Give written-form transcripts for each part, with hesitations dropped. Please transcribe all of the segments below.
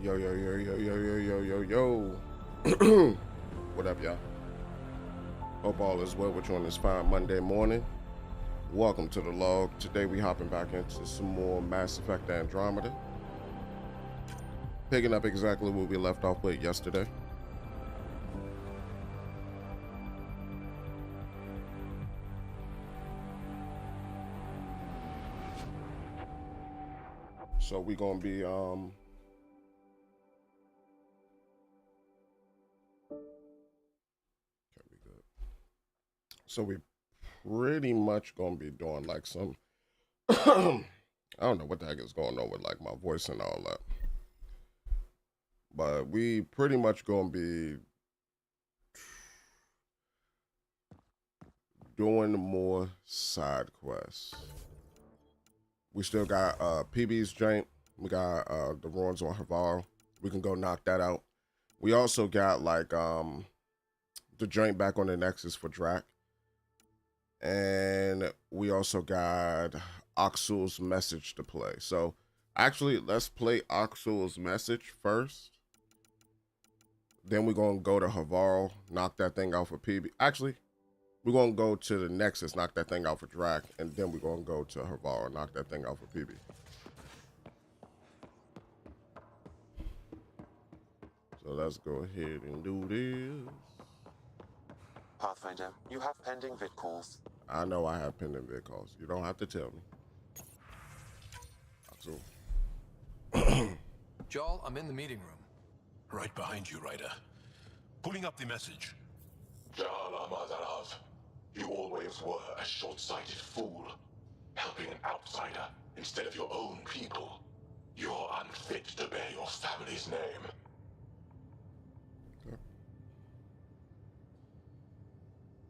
Yo, yo, yo, yo, yo, yo, yo, yo, yo. What up, y'all? Hope all is well with you on this fine Monday morning. Welcome to the log. Today we hopping back into some more Mass Effect Andromeda. Picking up exactly where we left off with yesterday. So we gonna be okay, we good. So we pretty much gonna be doing like some I don't know what the heck is going on with like my voice and all that. But we pretty much gonna be doing more side quests. We still got PB's joint. We got the ruins on Havar. We can go knock that out. We also got like the joint back on the Nexus for Drac. And we also got Oxul's message to play. So actually let's play Oxul's message first. Then we're gonna go to Havar, knock that thing out for PB. Actually, we're gonna go to the Nexus, knock that thing out for Drac, and then we're gonna go to Havar, knock that thing out for PB. So let's go ahead and do this. Pathfinder, you have pending vid calls. I know I have pending vid calls. You don't have to tell me. So. Joel, I'm in the meeting room. Right behind you, Ryder. Pulling up the message. Jala Madarav, you always were a short-sighted fool, helping an outsider instead of your own people. You're unfit to bear your family's name.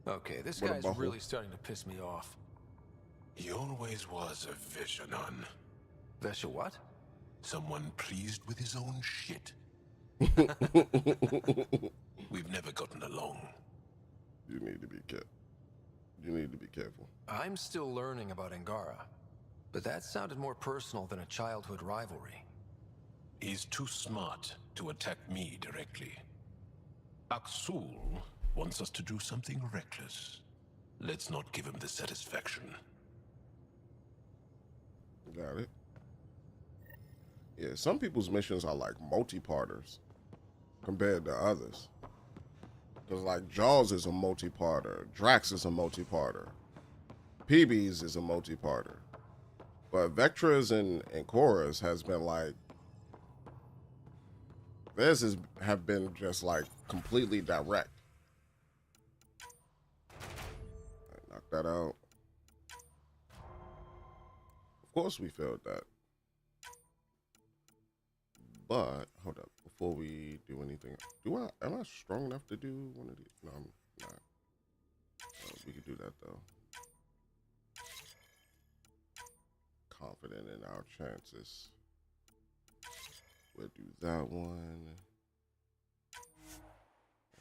Okay, this guy's really starting to piss me off. He always was a Visionon. Vesha what? Someone pleased with his own shit. We've never gotten along. You need to be careful. You need to be careful. I'm still learning about Angara, but that sounded more personal than a childhood rivalry. He's too smart to attack me directly. Aksul wants us to do something reckless. Let's not give him the satisfaction. Got it. Yeah, some people's missions are like multi-parters compared to others. Because like Jaws is a multi-parter, Drax is a multi-parter, PB's is a multi-parter. But Vectra's and Cora's has been like, theirs have been just like completely direct. Knock that out. Of course we failed that. But hold up, before we do anything, am I strong enough to do one of these? No, I'm not. We could do that though. Confident in our chances. We'll do that one.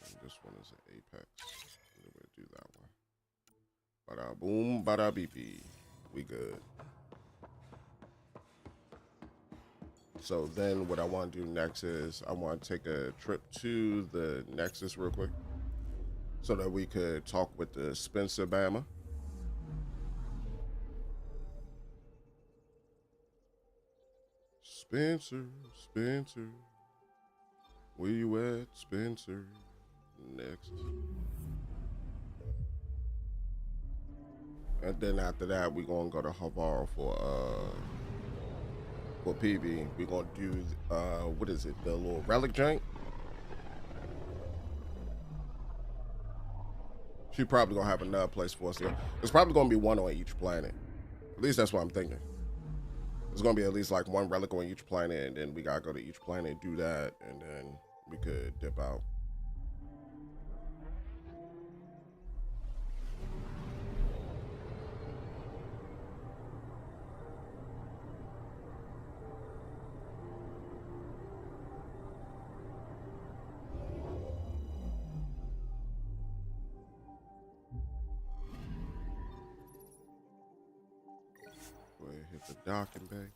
And this one is an apex. We'll do that one. Bada boom, bada beep. We good. So then what I want to do next is I want to take a trip to the Nexus real quick so that we could talk with the Spencer Bama. Spencer, where you at, Spencer? Nexus. And then after that, we're going to go to Havar for PB. We're gonna do what is it, the little relic jank. She probably gonna have another place for us here. There's probably gonna be one on each planet. At least that's what I'm thinking. There's gonna be at least like one relic on each planet, and then we gotta go to each planet, do that, and then we could dip out. Hit the docking bay.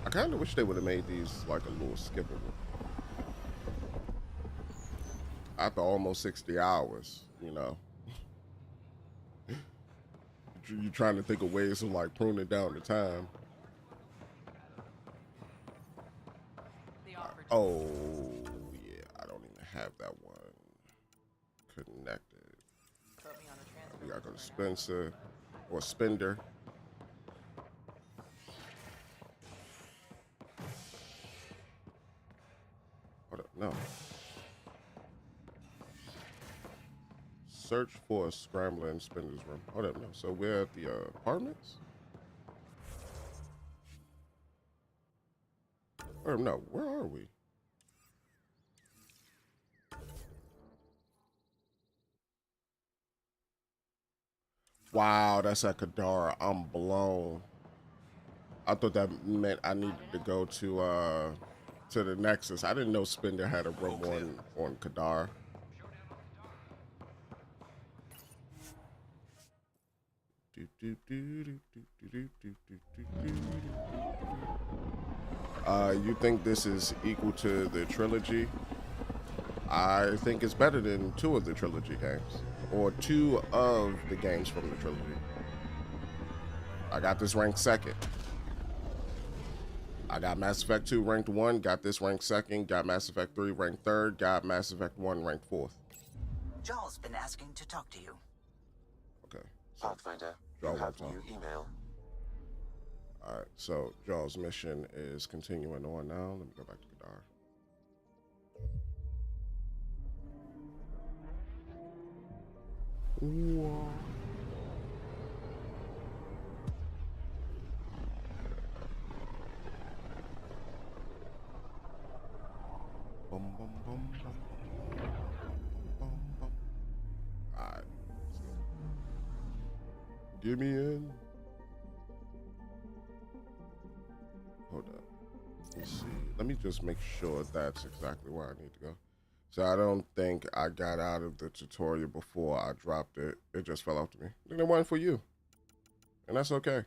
I kind of wish they would have made these like a little skippable. After almost 60 hours, you know. You're trying to think of ways of like pruning down the time. Oh, yeah, I don't even have that one connected. We gotta go to Spencer or Spender. Hold up, no. Search for a scrambler in Spender's room. Hold up, no. So we're at the apartments? Or no, where are we? Wow, that's at Kadara. I'm blown. I thought that meant I needed to go to the Nexus. I didn't know Spender had a room on Kadara. You think this is equal to the trilogy? I think it's better than 2 of the trilogy games, or 2 of the games from the trilogy. I got this ranked 2nd. I got Mass Effect 2 ranked 1, got this ranked 2nd, got Mass Effect 3 ranked 3rd, got Mass Effect 1 ranked 4th. Joel's been asking to talk to you. Okay. So Pathfinder, you have new email. Alright, so Joel's mission is continuing on now. Let me go back to Kadar. Ooh. Bum, bum, bum, bum, bum, bum, bum. Alright. Get me in. Hold up. Let's see. Let me just make sure that's exactly where I need to go. So I don't think I got out of the tutorial before I dropped it. It just fell off to me. Then it wasn't for you. And that's okay.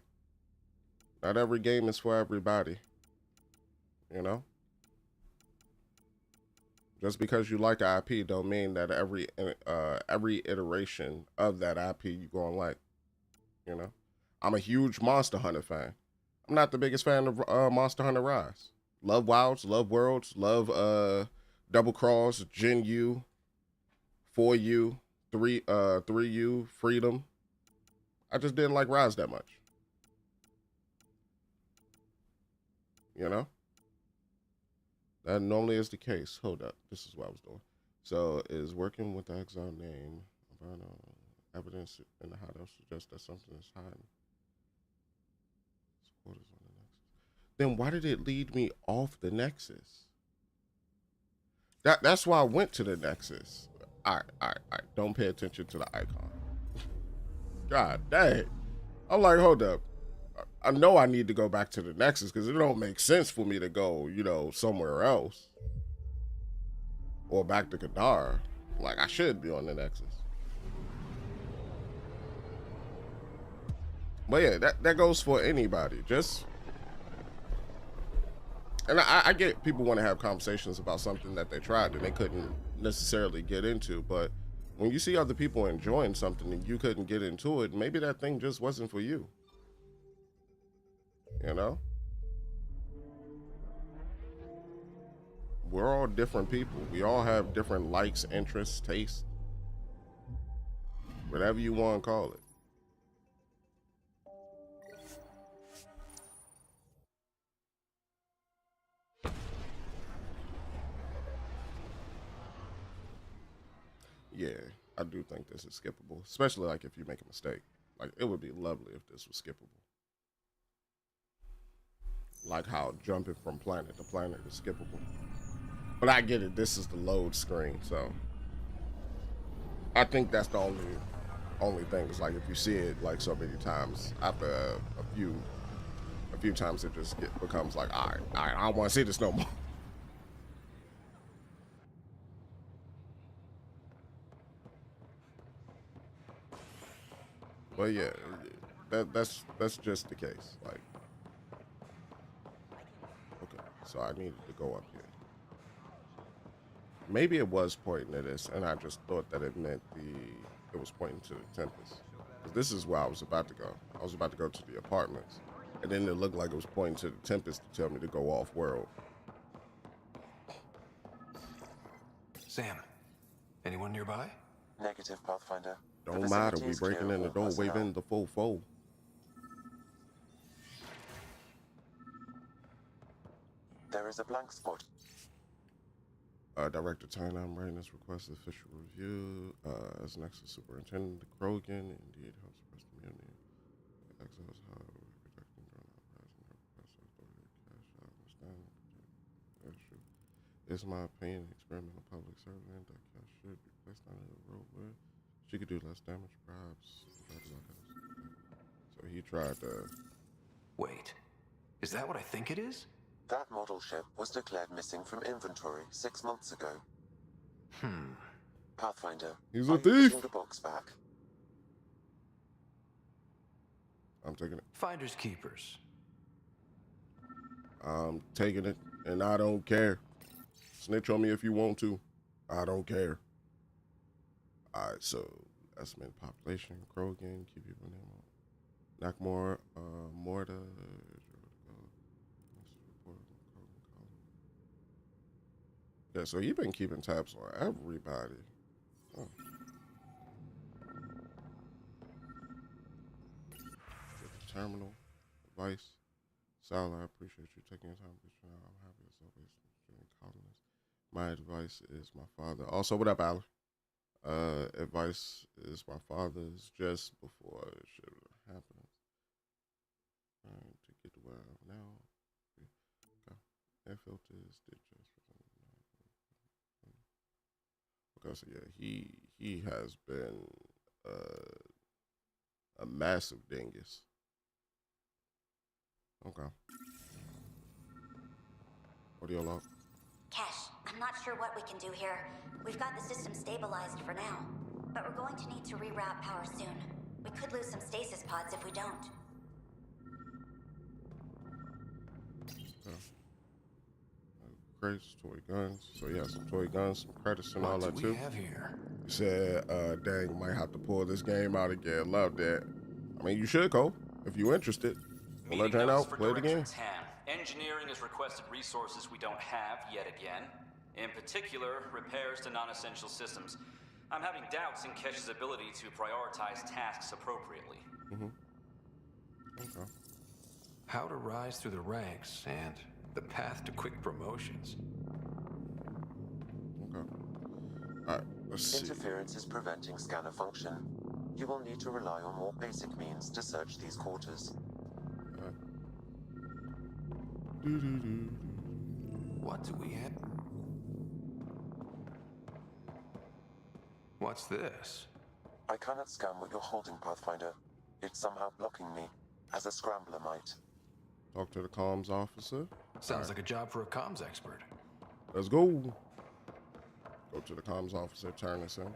Not every game is for everybody. You know? Just because you like an IP don't mean that every iteration of that IP you gonna like. You know? I'm a huge Monster Hunter fan. I'm not the biggest fan of Monster Hunter Rise. Love Wilds, love Worlds, love Double Cross, Gen U, 4U, 3U, Freedom. I just didn't like Rise that much. You know? That normally is the case. Hold up. This is what I was doing. So, is working with the exile name about evidence in the hideout suggests that something is hiding. Supporters on the Nexus. Then why did it lead me off the Nexus? That's why I went to the Nexus. All right. Don't pay attention to the icon. God dang. I'm like, hold up. I know I need to go back to the Nexus because it don't make sense for me to go, you know, somewhere else. Or back to Kadar. Like, I should be on the Nexus. But yeah, that goes for anybody. Just... And I get people want to have conversations about something that they tried and they couldn't necessarily get into, but when you see other people enjoying something and you couldn't get into it, maybe that thing just wasn't for you. You know? We're all different people. We all have different likes, interests, tastes. Whatever you want to call it. Yeah, I do think this is skippable, especially like if you make a mistake. Like, it would be lovely if this was skippable. Like how jumping from planet to planet is skippable. But I get it, this is the load screen, so I think that's the only thing is like if you see it like so many times, after a few times it just becomes like, all right, I don't want to see this no more. But yeah, that's just the case. Like, so I needed to go up here. Maybe it was pointing at this, and I just thought that it meant it was pointing to the Tempest. Because this is where I was about to go. I was about to go to the apartments, and then it looked like it was pointing to the Tempest to tell me to go off-world. Sam, anyone nearby? Negative, Pathfinder. Don't matter, we breaking in the door, waving the full foe. There is a blank spot. Director Tyner, I'm writing this request official review. As next to Superintendent Krogan, indeed helps press the community. Exiles, however, protecting it's my opinion, experimental public servant that Kett should be placed under the road where she could do less damage, perhaps. So he tried to. Wait, is that what I think it is? That model ship was declared missing from inventory 6 months ago. Pathfinder, He's a are you thief. getting the box back? I'm taking it. Finders keepers. I'm taking it, and I don't care. Snitch on me if you want to. I don't care. Alright, so estimate population, Krogan, keep people name on. Knockmore, Morta. Yeah, so you've been keeping tabs on everybody. Oh. Terminal, advice. Sal, I appreciate you taking your time. I'm happy as always. Colonists. My advice is my father. Also, what up, Alan? Advice is my father's just before it should happen. To get to where I am now. Okay. Air filters did just. Okay, so yeah, he has been a massive dingus. Okay. What do you love? Kesh, I'm not sure what we can do here. We've got the system stabilized for now, but we're going to need to reroute power soon. We could lose some stasis pods if we don't. Crates, toy guns. So yeah, some toy guns, some credits and all that too. What do we have here? He said, dang, might have to pull this game out again. Love that. I mean, you should go if you're interested. We'll let Jane out, play it again. Engineering has requested resources we don't have yet again. In particular, repairs to non-essential systems. I'm having doubts in Kesh's ability to prioritize tasks appropriately. Okay. How to rise through the ranks and the path to quick promotions. Okay. Alright, let's see. Interference is preventing scanner function. You will need to rely on more basic means to search these quarters. What do we have? What's this? I cannot scan what you're holding, Pathfinder. It's somehow blocking me, as a scrambler might. Talk to the comms officer. Sounds like a job for a comms expert. Let's go. Go to the comms officer, turn this in.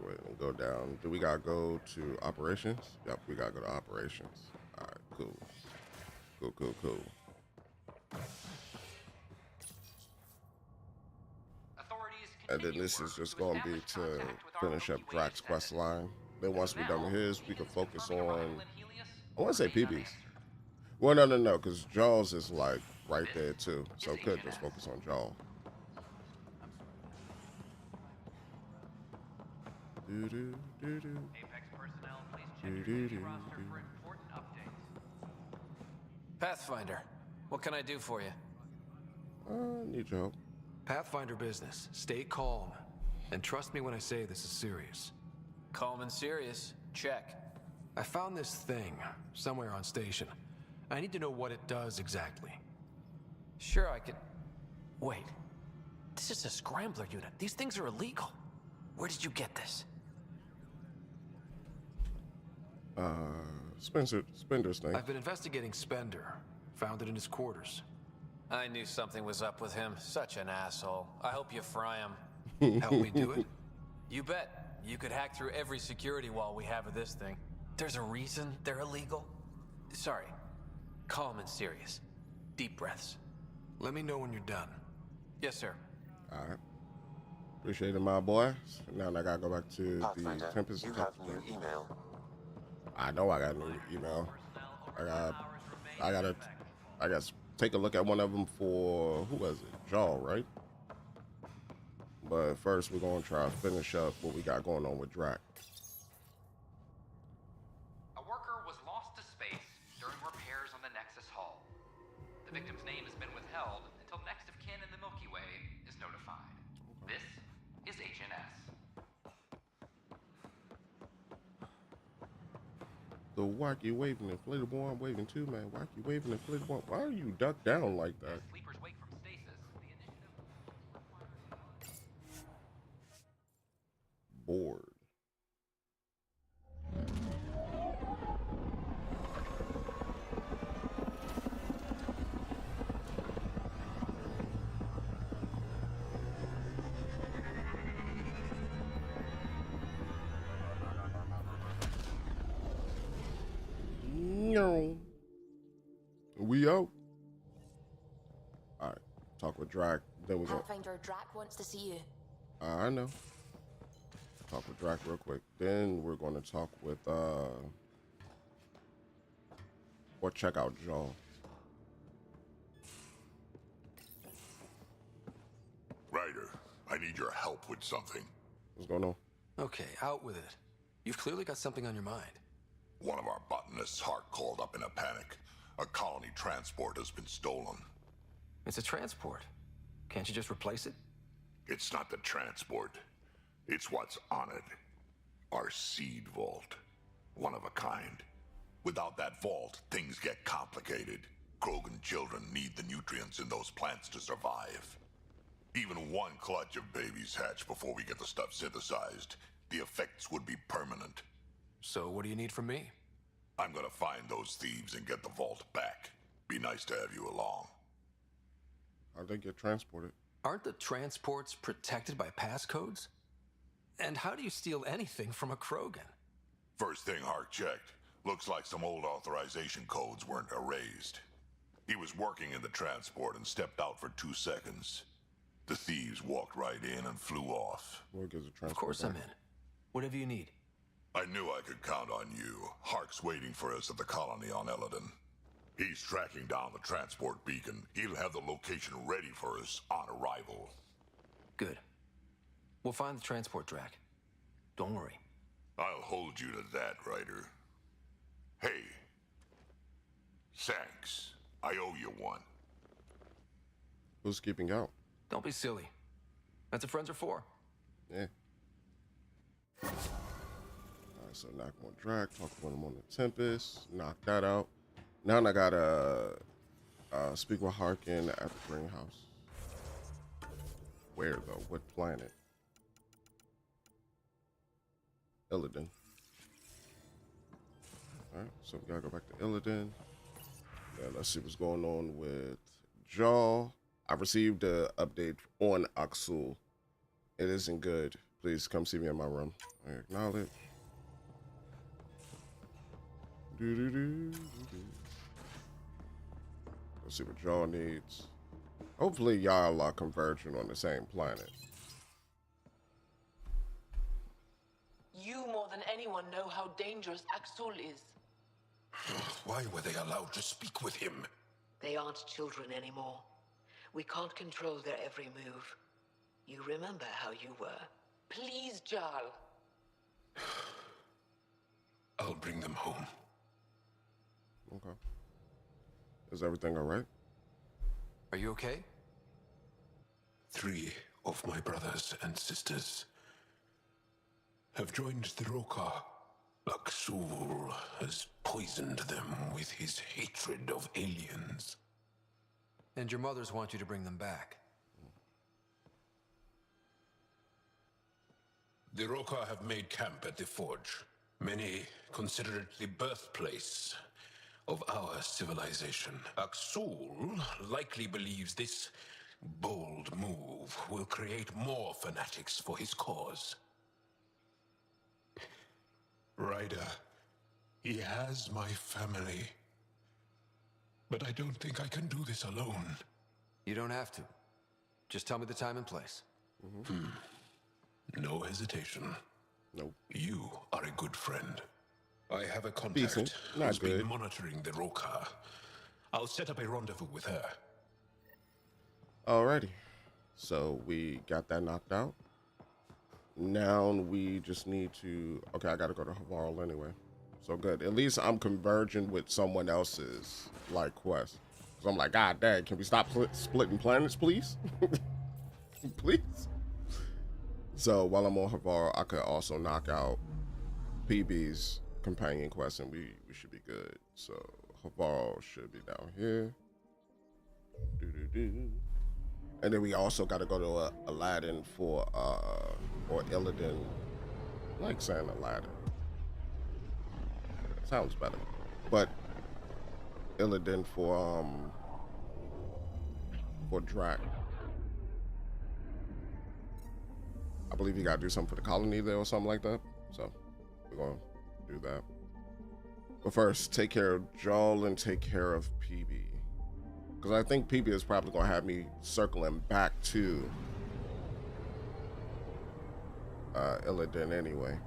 Wait, and go down. Do we gotta go to operations? Yep, we gotta go to operations. All right, cool. Cool. And then this is just gonna be to finish up Drax's quest line. Then once we're done with his, we can focus on, I wanna say PBs. Well, no, because Jaws is like right there too. So could just focus on Jaws. Apex personnel, please check your duty roster for important updates. Pathfinder, what can I do for you? Need your help. Pathfinder business. Stay calm. And trust me when I say this is serious. Calm and serious. Check. I found this thing somewhere on station. I need to know what it does exactly. Sure, I could... Wait. This is a scrambler unit. These things are illegal. Where did you get this? Spender's thing. I've been investigating Spender. Found it in his quarters. I knew something was up with him. Such an asshole. I hope you fry him. Help me do it? You bet. you could hack through every security wall we have of this thing. There's a reason they're illegal. Sorry. Calm and serious. Deep breaths. Let me know when you're done. Yes, sir. All right. Appreciate it, my boy. Now I gotta go back to Pathfinder, the Tempest. you have new email. I know I got a new email. I guess take a look at one of them for, who was it? Jaw, right? But first, we're gonna try to finish up what we got going on with Drac. A worker was lost to space during repairs on the Nexus hull. The victim's name has been withheld until next of kin in the Milky Way is notified. This is HNS. The wacky waving inflatable arm waving too, man. Wacky waving inflatable arm. Why are you ducked down like that? As sleepers wake from stasis, the initiative Bored. We out. All right, talk with Drac. Then we go. Pathfinder, Drac wants to see you. I know. Talk with Drac real quick. Then we're going to talk with or check out Jaw. Ryder, I need your help with something. What's going on? Okay, out with it. You've clearly got something on your mind. One of our botanists' heart called up in a panic. A colony transport has been stolen. It's a transport. Can't you just replace it? It's not the transport. It's what's on it. Our seed vault. One of a kind. Without that vault, things get complicated. Krogan children need the nutrients in those plants to survive. Even one clutch of babies hatch before we get the stuff synthesized. The effects would be permanent. So what do you need from me? I'm gonna find those thieves and get the vault back. Be nice to have you along. How'd they get transported? Aren't the transports protected by passcodes? And how do you steal anything from a Krogan? First thing Hark checked. Looks like some old authorization codes weren't erased. He was working in the transport and stepped out for 2 seconds. The thieves walked right in and flew off. What gives a transport? Of course I'm in. Whatever you need. I knew I could count on you. Hark's waiting for us at the colony on Eladon. He's tracking down the transport beacon. He'll have the location ready for us on arrival. Good. We'll find the transport track. Don't worry. I'll hold you to that, Ryder. Hey. Thanks. I owe you one. Who's keeping out? Don't be silly. That's what friends are for. Yeah. Alright, so knock on Drac, talk with him on the Tempest, knock that out. Now I gotta speak with Harkin at the greenhouse. Where though? What planet? Illidan. Alright, so we gotta go back to Illidan. Yeah, let's see what's going on with Jaw. I received an update on Aksul. It isn't good. Please come see me in my room. I acknowledge. Let's see what Jaw needs. Hopefully y'all are converging on the same planet. You more than anyone know how dangerous Aksul is. Why were they allowed to speak with him? They aren't children anymore. We can't control their every move. You remember how you were. Please, Jarl. I'll bring them home. Okay. Is everything all right? Are you okay? 3 of my brothers and sisters have joined the Roka. Aksul has poisoned them with his hatred of aliens. And your mothers want you to bring them back. The Roka have made camp at the Forge. Many consider it the birthplace of our civilization. Aksul likely believes this bold move will create more fanatics for his cause. Ryder, he has my family. But I don't think I can do this alone. You don't have to. Just tell me the time and place. No hesitation. Nope. You are a good friend. I have a contact Decent. Not who's been good. monitoring the Roka. I'll set up a rendezvous with her. Alrighty. So we got that knocked out. Now we just need to... Okay, I gotta go to Havarl anyway. So good. At least I'm converging with someone else's, like, quest. So I'm like, God dang, can we stop splitting planets, please? Please? So while I'm on Havarl, I could also knock out PB's companion quest, and we should be good. So Havarl should be down here. And then we also got to go to Aladdin for or Illidan. I like saying Aladdin. Sounds better. But Illidan for Drac. I believe you gotta do something for the colony there or something like that. So we're gonna do that. But first, take care of Jarl and take care of PB. Because I think PB is probably gonna have me circling back to Illidan anyway.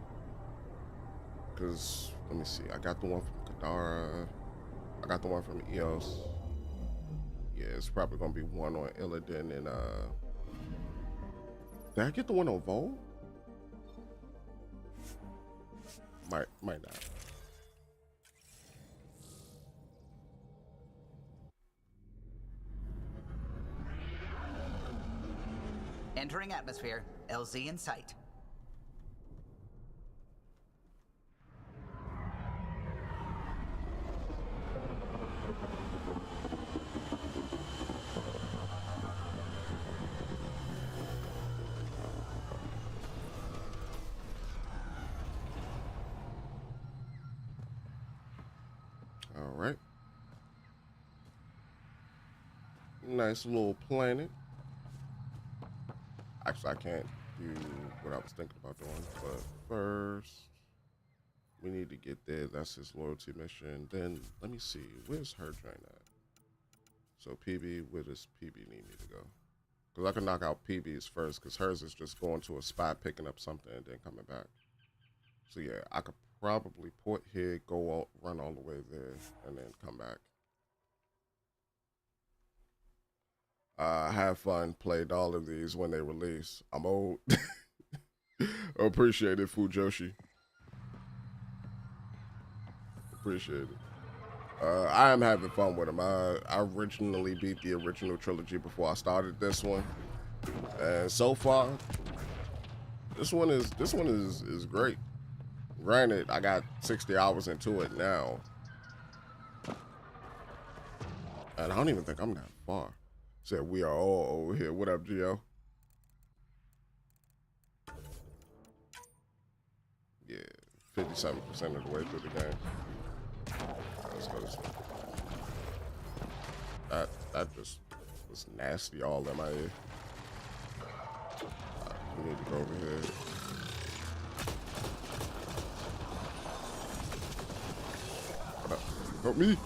Because let me see, I got the one from Kadara, I got the one from Eos. Yeah, it's probably gonna be one on Illidan and did I get the one on Vol? Might not. Entering atmosphere. LZ in sight. All right. Nice little planet. Actually, I can't do what I was thinking about doing, but first we need to get there. That's his loyalty mission. Then let me see, where's her train at? So PB, where does PB need me to go? Because I can knock out PB's first, because hers is just going to a spot, picking up something, and then coming back. So yeah, I could probably port here, go out, run all the way there, and then come back. Have fun, played all of these when they release. I'm old. Appreciate it, Fujoshi. Appreciate it. I am having fun with them. I originally beat the original trilogy before I started this one, and so far, this one is great. Granted, I got 60 hours into it now, and I don't even think I'm that far. Said we are all over here. What up, Gio? Yeah, 57% of the way through the game. Let's go this way. That just was nasty all in my ear. We need to go over here. What up? Help me.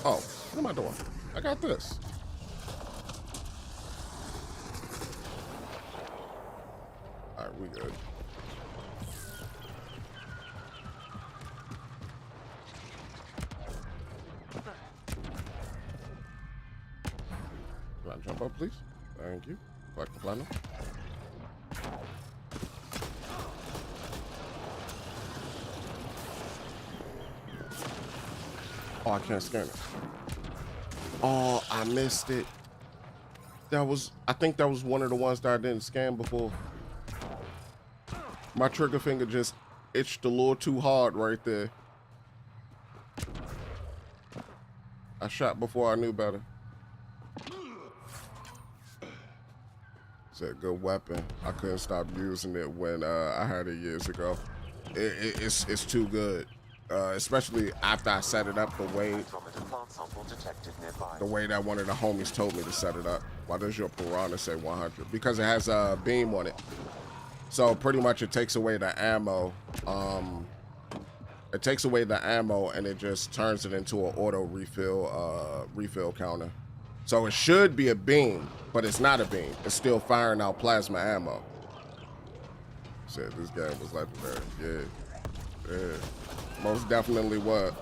Oh, what am I doing? I got this. All right, we good. Can I jump up, please? Thank you. Collect the platinum. Oh, I can't scan it. Oh, I missed it. I think that was one of the ones that I didn't scan before. My trigger finger just itched a little too hard right there. I shot before I knew better. It's a good weapon. I couldn't stop using it when I had it years ago. It's too good. Especially after I set it up the way that one of the homies told me to set it up. Why does your piranha say 100? Because it has a beam on it. So pretty much it takes away the ammo. It takes away the ammo and it just turns it into an auto refill counter. So it should be a beam, but it's not a beam. It's still firing out plasma ammo. Shit, this game was legendary. Yeah. Most definitely was.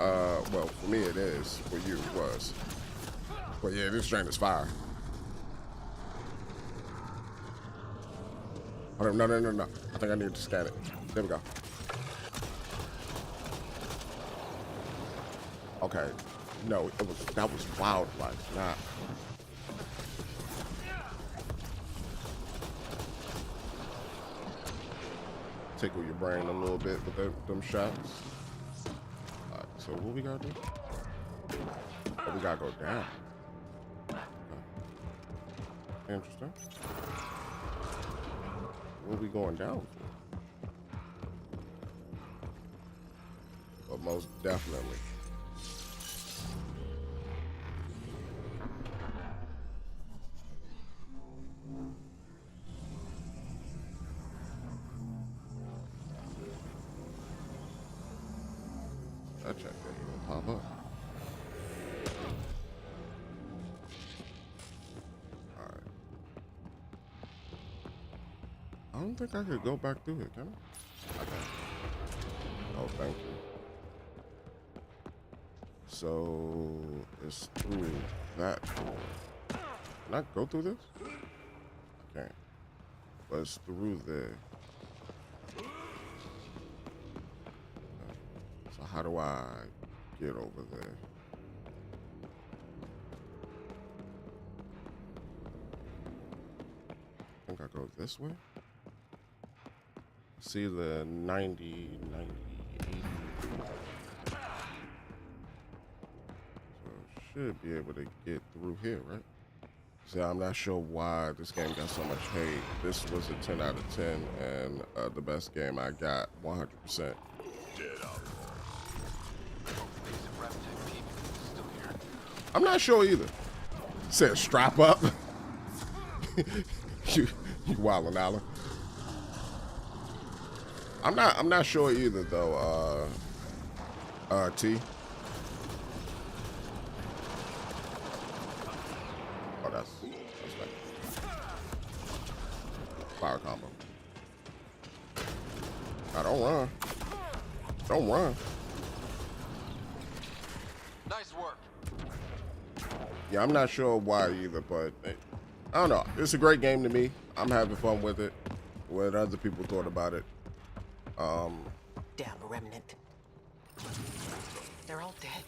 Well, for me it is. For you it was. But yeah, this train is fire. Hold on, no. I think I need to scan it. There we go. Okay. No, that was wildlife, not. Tickle your brain a little bit with them shots. Alright, so what we gotta do? Oh, we gotta go down. Okay. Interesting. What are we going down for? But most definitely. That check ain't gonna pop up. Alright. I don't think I could go back through it, can I? I can. Oh, thank you. So it's through that door. Can I go through this? I can't. But it's through there. So how do I get over there? I think I go this way. See the 90, 80. So should be able to get through here, right? See, I'm not sure why this game got so much hate. This was a 10 out of 10 and the best game I got 100%. I'm not sure either. Said strap up. you wildin' Alan. I'm not sure either though, T. Oh, that's like fire combo. Now don't run. Don't run. Nice work. Yeah, I'm not sure why either, but I don't know. It's a great game to me. I'm having fun with it. What other people thought about it. Damn Remnant. They're all dead.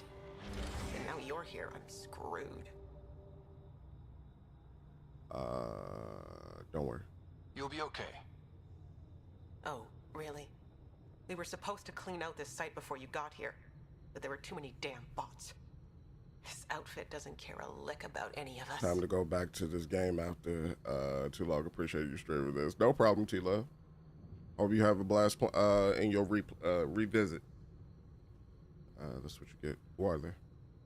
And now you're here. I'm screwed. Don't worry. You'll be okay. Oh, really? We were supposed to clean out this site before you got here, but there were too many damn bots. This outfit doesn't care a lick about any of us. Time to go back to this game after too long. Appreciate you straight with this. No problem, T-Love. Hope you have a blast in your revisit. That's what you get. Who are they?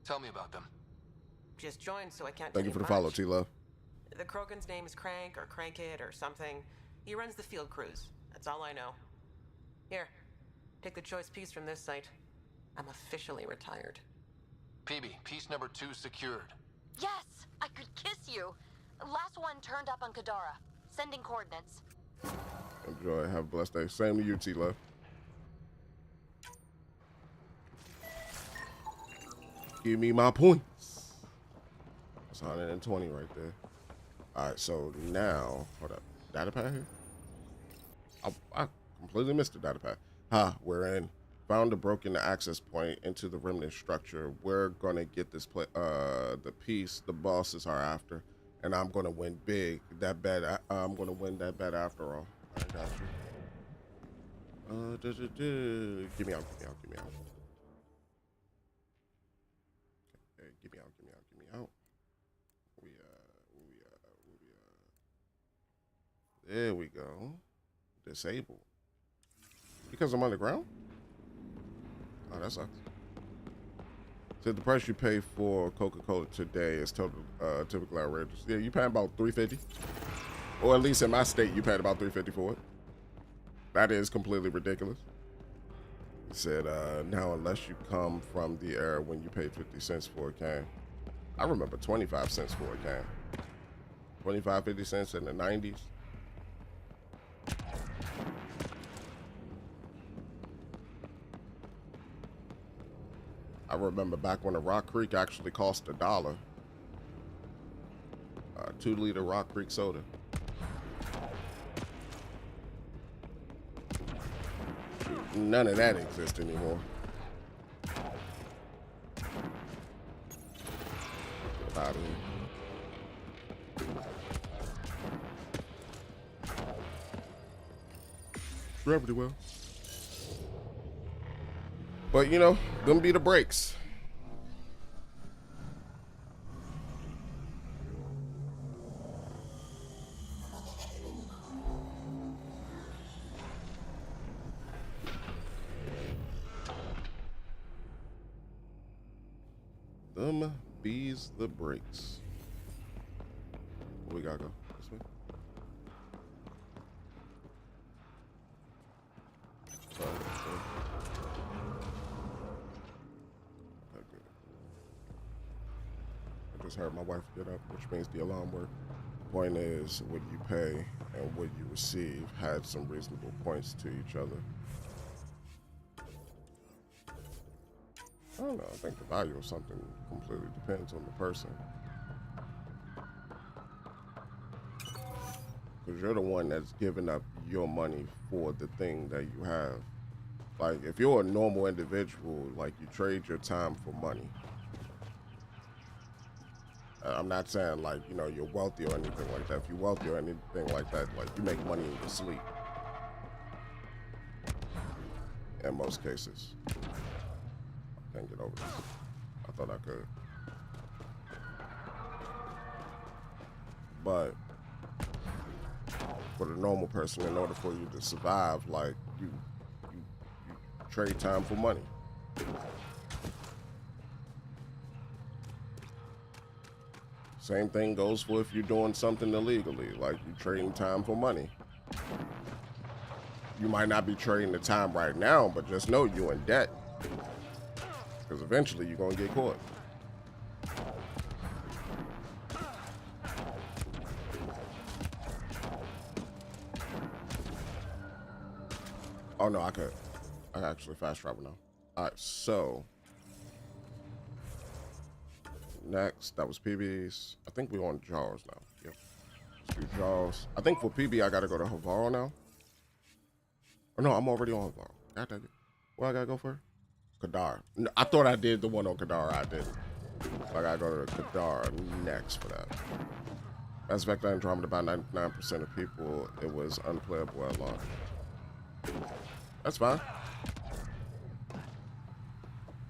Tell me about them. Just joined, so I can't. Thank you for the follow, T-Love. The Krogan's name is Crank or Crankit or something. He runs the field crews. That's all I know. Here, take the choice piece from this site. I'm officially retired. PB, piece number 2 secured. Yes, I could kiss you. Last one turned up on Kadara. Sending coordinates. Enjoy. Have a blessed day. Same to you, T-Love. Give me my points. That's 120 right there. All right, so now, hold up. Data pad here? I completely missed the data pad. We're in. Found a broken access point into the Remnant structure. We're gonna get this the piece the bosses are after, and I'm gonna win big. That bet, I'm gonna win that bet after all. I got you. Give me out. Okay, give me out. There we go. Disabled. Because I'm underground? Oh, that sucks. So the price you pay for Coca-Cola today is typically outrageous. Yeah, you paying about $3.50, or at least in my state, you paid about $3.50 for it. That is completely ridiculous. He said, now unless you come from the era when you paid 50 cents for a can. I remember 25 cents for a can. 25, 50 cents in the 90s. I remember back when the Rock Creek actually cost $1. 2-liter Rock Creek soda. None of that exists anymore. Get out of here. Gravity well. But you know, them be the breaks. Them bees the breaks. Where we gotta go? This way? Sorry, okay. I just heard my wife get up, which means the alarm worked. Point is, what you pay and what you receive had some reasonable points to each other. I don't know. I think the value of something completely depends on the person. Because you're the one that's giving up your money for the thing that you have. Like, if you're a normal individual, like, you trade your time for money. I'm not saying, like, you know, you're wealthy or anything like that. If you're wealthy or anything like that, like, you make money in your sleep. In most cases. Can't get over this. I thought I could. But for the normal person, in order for you to survive, like you trade time for money. Same thing goes for if you're doing something illegally, like you trading time for money. You might not be trading the time right now, but just know you're in debt. Because eventually you're going to get caught. Oh no, I can actually fast travel now. Alright, so next, that was PB's. I think we're on Jaws now. Yep. Let's do Jaws. I think for PB I gotta go to Havaro now. Or no, I'm already on Havaro. God dang it. Where I gotta go for? Kadar. No, I thought I did the one on Kadar. I didn't. I gotta go to Kadar next for that. Mass Effect Andromeda, about 99% of people, it was unplayable at launch. That's fine.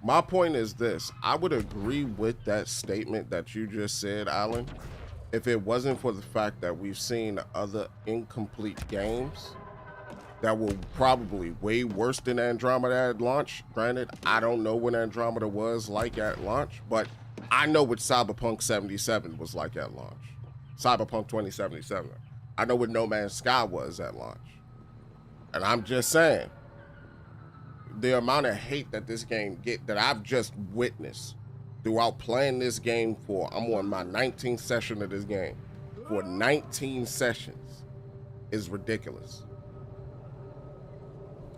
My point is this. I would agree with that statement that you just said, Alan, if it wasn't for the fact that we've seen other incomplete games that were probably way worse than Andromeda at launch. Granted, I don't know what Andromeda was like at launch, but I know what Cyberpunk 77 was like at launch. Cyberpunk 2077. I know what No Man's Sky was at launch. And I'm just saying, the amount of hate that this game that I've just witnessed throughout playing this game for, I'm on my 19th session of this game, for 19 sessions is ridiculous.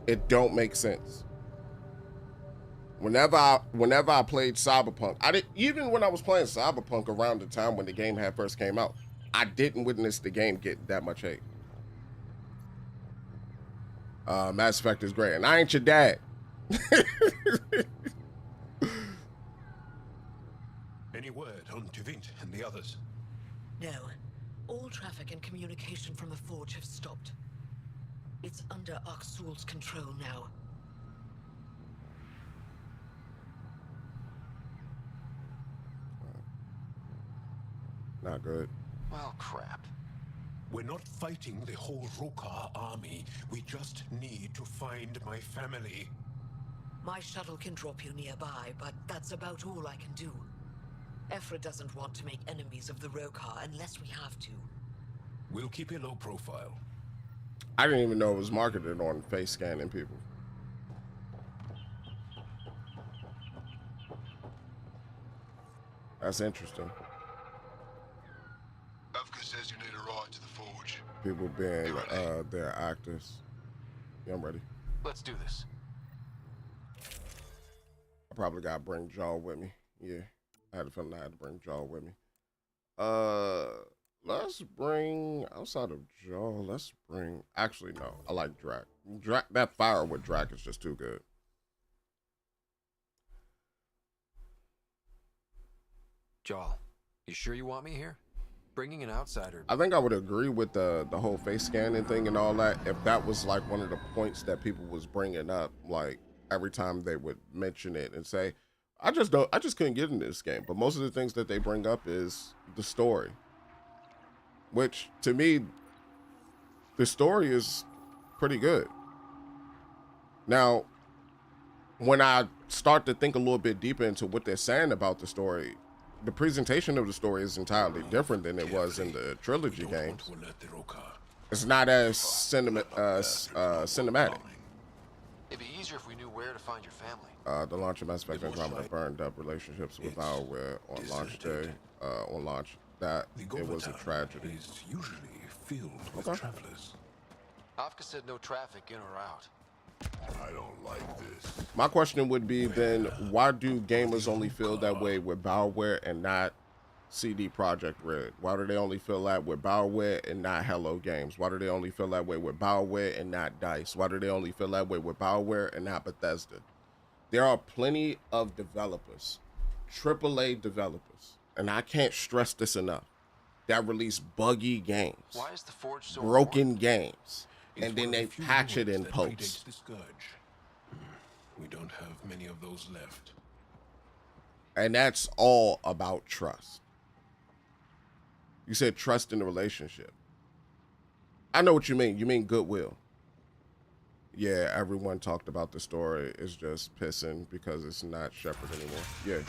It don't make sense. Whenever I played Cyberpunk, even when I was playing Cyberpunk around the time when the game had first came out, I didn't witness the game get that much hate. Mass Effect is great, and I ain't your dad. Any word on Tuvint and the others? No. All traffic and communication from the forge have stopped. It's under Aksul's control now. Not good. Well, crap. We're not fighting the whole Rokar army. We just need to find my family. My shuttle can drop you nearby, but that's about all I can do. Ephra doesn't want to make enemies of the Rokar unless we have to. We'll keep a low profile. I didn't even know it was marketed on face scanning people. That's interesting. Avka says you need a ride to the forge. People being their actors. Yeah, I'm ready. Let's do this. I probably gotta bring Jaw with me. Yeah, I had a feeling I had to bring Jaw with me. Let's bring, outside of Jaw, let's bring, actually no, I like Drac. That fire with Drac is just too good. Jaw, you sure you want me here? Bringing an outsider. I think I would agree with the whole face scanning thing and all that if that was like one of the points that people was bringing up, like every time they would mention it and say, I just couldn't get into this game. But most of the things that they bring up is the story, which to me, the story is pretty good. Now, when I start to think a little bit deeper into what they're saying about the story, the presentation of the story is entirely different than it was in the trilogy games. It's not as cinematic. It'd be easier if we knew where to find your family. The launch of Mass Effect Andromeda burned up relationships with BioWare on launch day. On launch, that it was a tragedy. Is usually filled with travelers. Avka said no traffic in or out. I don't like this. My question would be then, why do gamers only feel that way with BioWare and not CD Projekt Red? Why do they only feel that with BioWare and not Hello Games? Why do they only feel that way with BioWare and not DICE? Why do they only feel that way with BioWare and not Bethesda? There are plenty of developers, AAA developers, and I can't stress this enough, that release buggy games, Why is the Forge so broken games, and then they patch it in post. We don't have many of those left. And that's all about trust. You said trust in the relationship. I know what you mean. You mean goodwill. Yeah, everyone talked about the story. It's just pissing because it's not Shepard anymore. Yeah.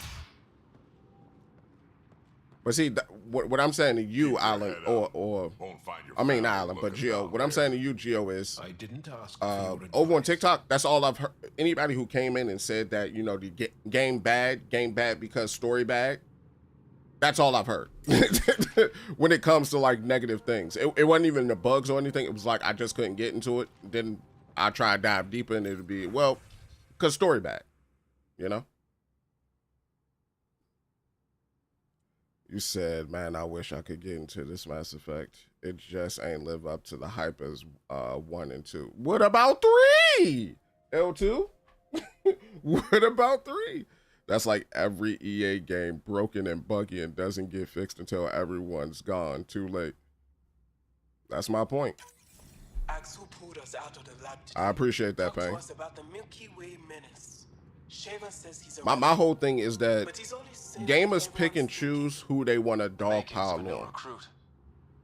But see, what I'm saying to you, Alan, or I mean, not Alan, but Gio. What I'm saying to you, Gio, is I didn't ask over on TikTok, that's all I've heard. Anybody who came in and said that, you know, the game bad because story bad, that's all I've heard. When it comes to like negative things, it wasn't even the bugs or anything. It was like I just couldn't get into it. Then I try to dive deeper and it'd be, well, because story bad, you know? You said, man, I wish I could get into this Mass Effect. It just ain't live up to the hype as 1 and 2. What about 3? L2? What about 3? That's like every EA game, broken and buggy and doesn't get fixed until everyone's gone. Too late. That's my point. Axel pulled us out of the lab today. I appreciate that, Talked to Pain. us about the Milky Way menace. Shaver says he's a My whole thing is that but he's only saying gamers pick and choose who they want to dogpile on.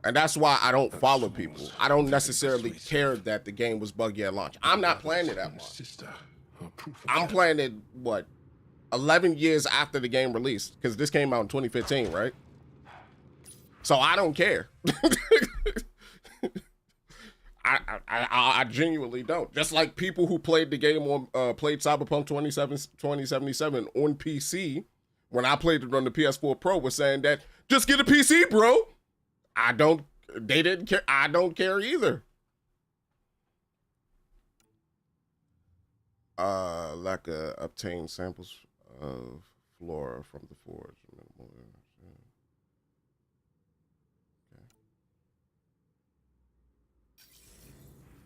And that's why I don't follow people. I don't necessarily care that the game was buggy at launch. I'm not playing it at launch. I'm playing it, what, 11 years after the game released, because this came out in 2015, right? So I don't care. I genuinely don't. Just like people who played the game on played Cyberpunk 2077 on PC, when I played it on the PS4 Pro, was saying that just get a PC, bro. They didn't care. I don't care either. Like obtain samples of flora from the forge.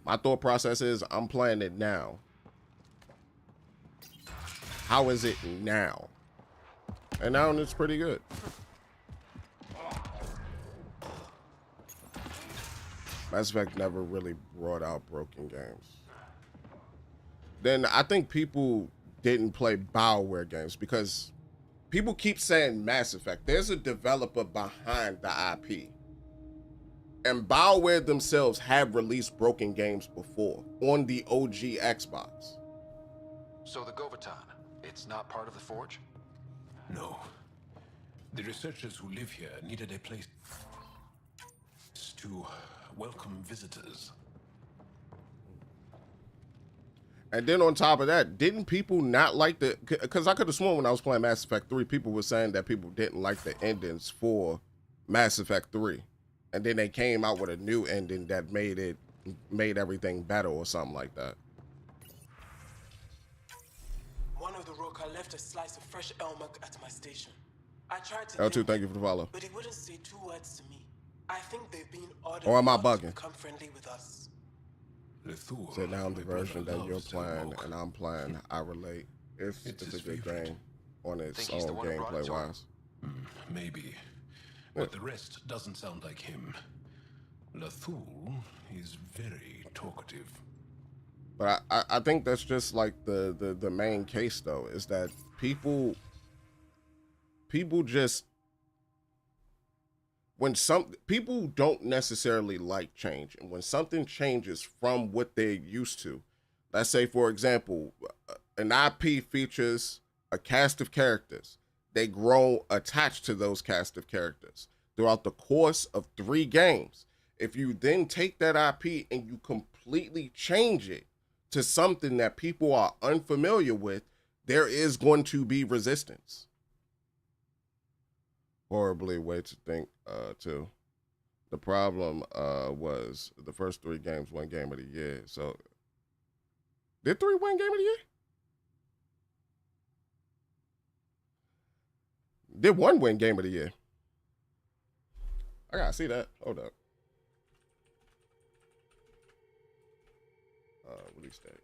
My thought process is I'm playing it now. How is it now? And now it's pretty good. Mass Effect never really brought out broken games. Then I think people didn't play BioWare games because people keep saying Mass Effect. There's a developer behind the IP. And BioWare themselves have released broken games before on the OG Xbox. So the Govitan, it's not part of the Forge? No. The researchers who live here needed a place to welcome visitors. And then on top of that, didn't people not like the, because I could have sworn when I was playing Mass Effect 3, people were saying that people didn't like the endings for Mass Effect 3. And then they came out with a new ending that made everything better or something like that. One of the Roka left a slice of fresh elmuck at my station. I tried to L2, thank you for the follow. but he wouldn't say 2 words to me. I think they've been ordered Or am I to bugging? become friendly with us. So now the version that you're playing and I'm playing, I relate. It's a good game on its own gameplay wise. Maybe. But the rest doesn't sound like him. Lethul is very talkative. But I think that's just like the main case though, is that people just, when people don't necessarily like change, and when something changes from what they're used to, let's say for example, an IP features a cast of characters, they grow attached to those cast of characters throughout the course of 3 games. If you then take that IP and you completely change it to something that people are unfamiliar with, there is going to be resistance. Horribly way to think too. The problem was the first 3 games won Game of the Year. So did 3 win Game of the Year? Did 1 win Game of the Year? I gotta see that. Hold up. Release date.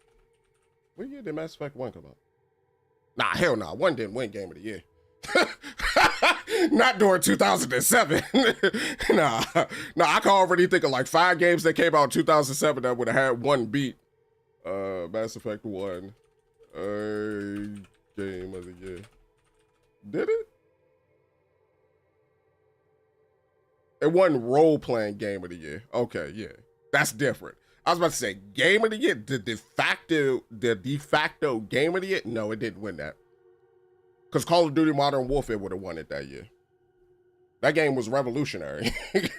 What year did Mass Effect 1 come out? Nah, hell nah. 1 didn't win Game of the Year. Not during 2007. Nah, I can already think of like 5 games that came out in 2007 that would have had 1 beat. Mass Effect 1. Game of the Year. Did it? It wasn't role-playing Game of the Year. Okay, yeah. That's different. I was about to say, Game of the Year, the de facto Game of the Year? No, it didn't win that. Because Call of Duty Modern Warfare would have won it that year. That game was revolutionary. I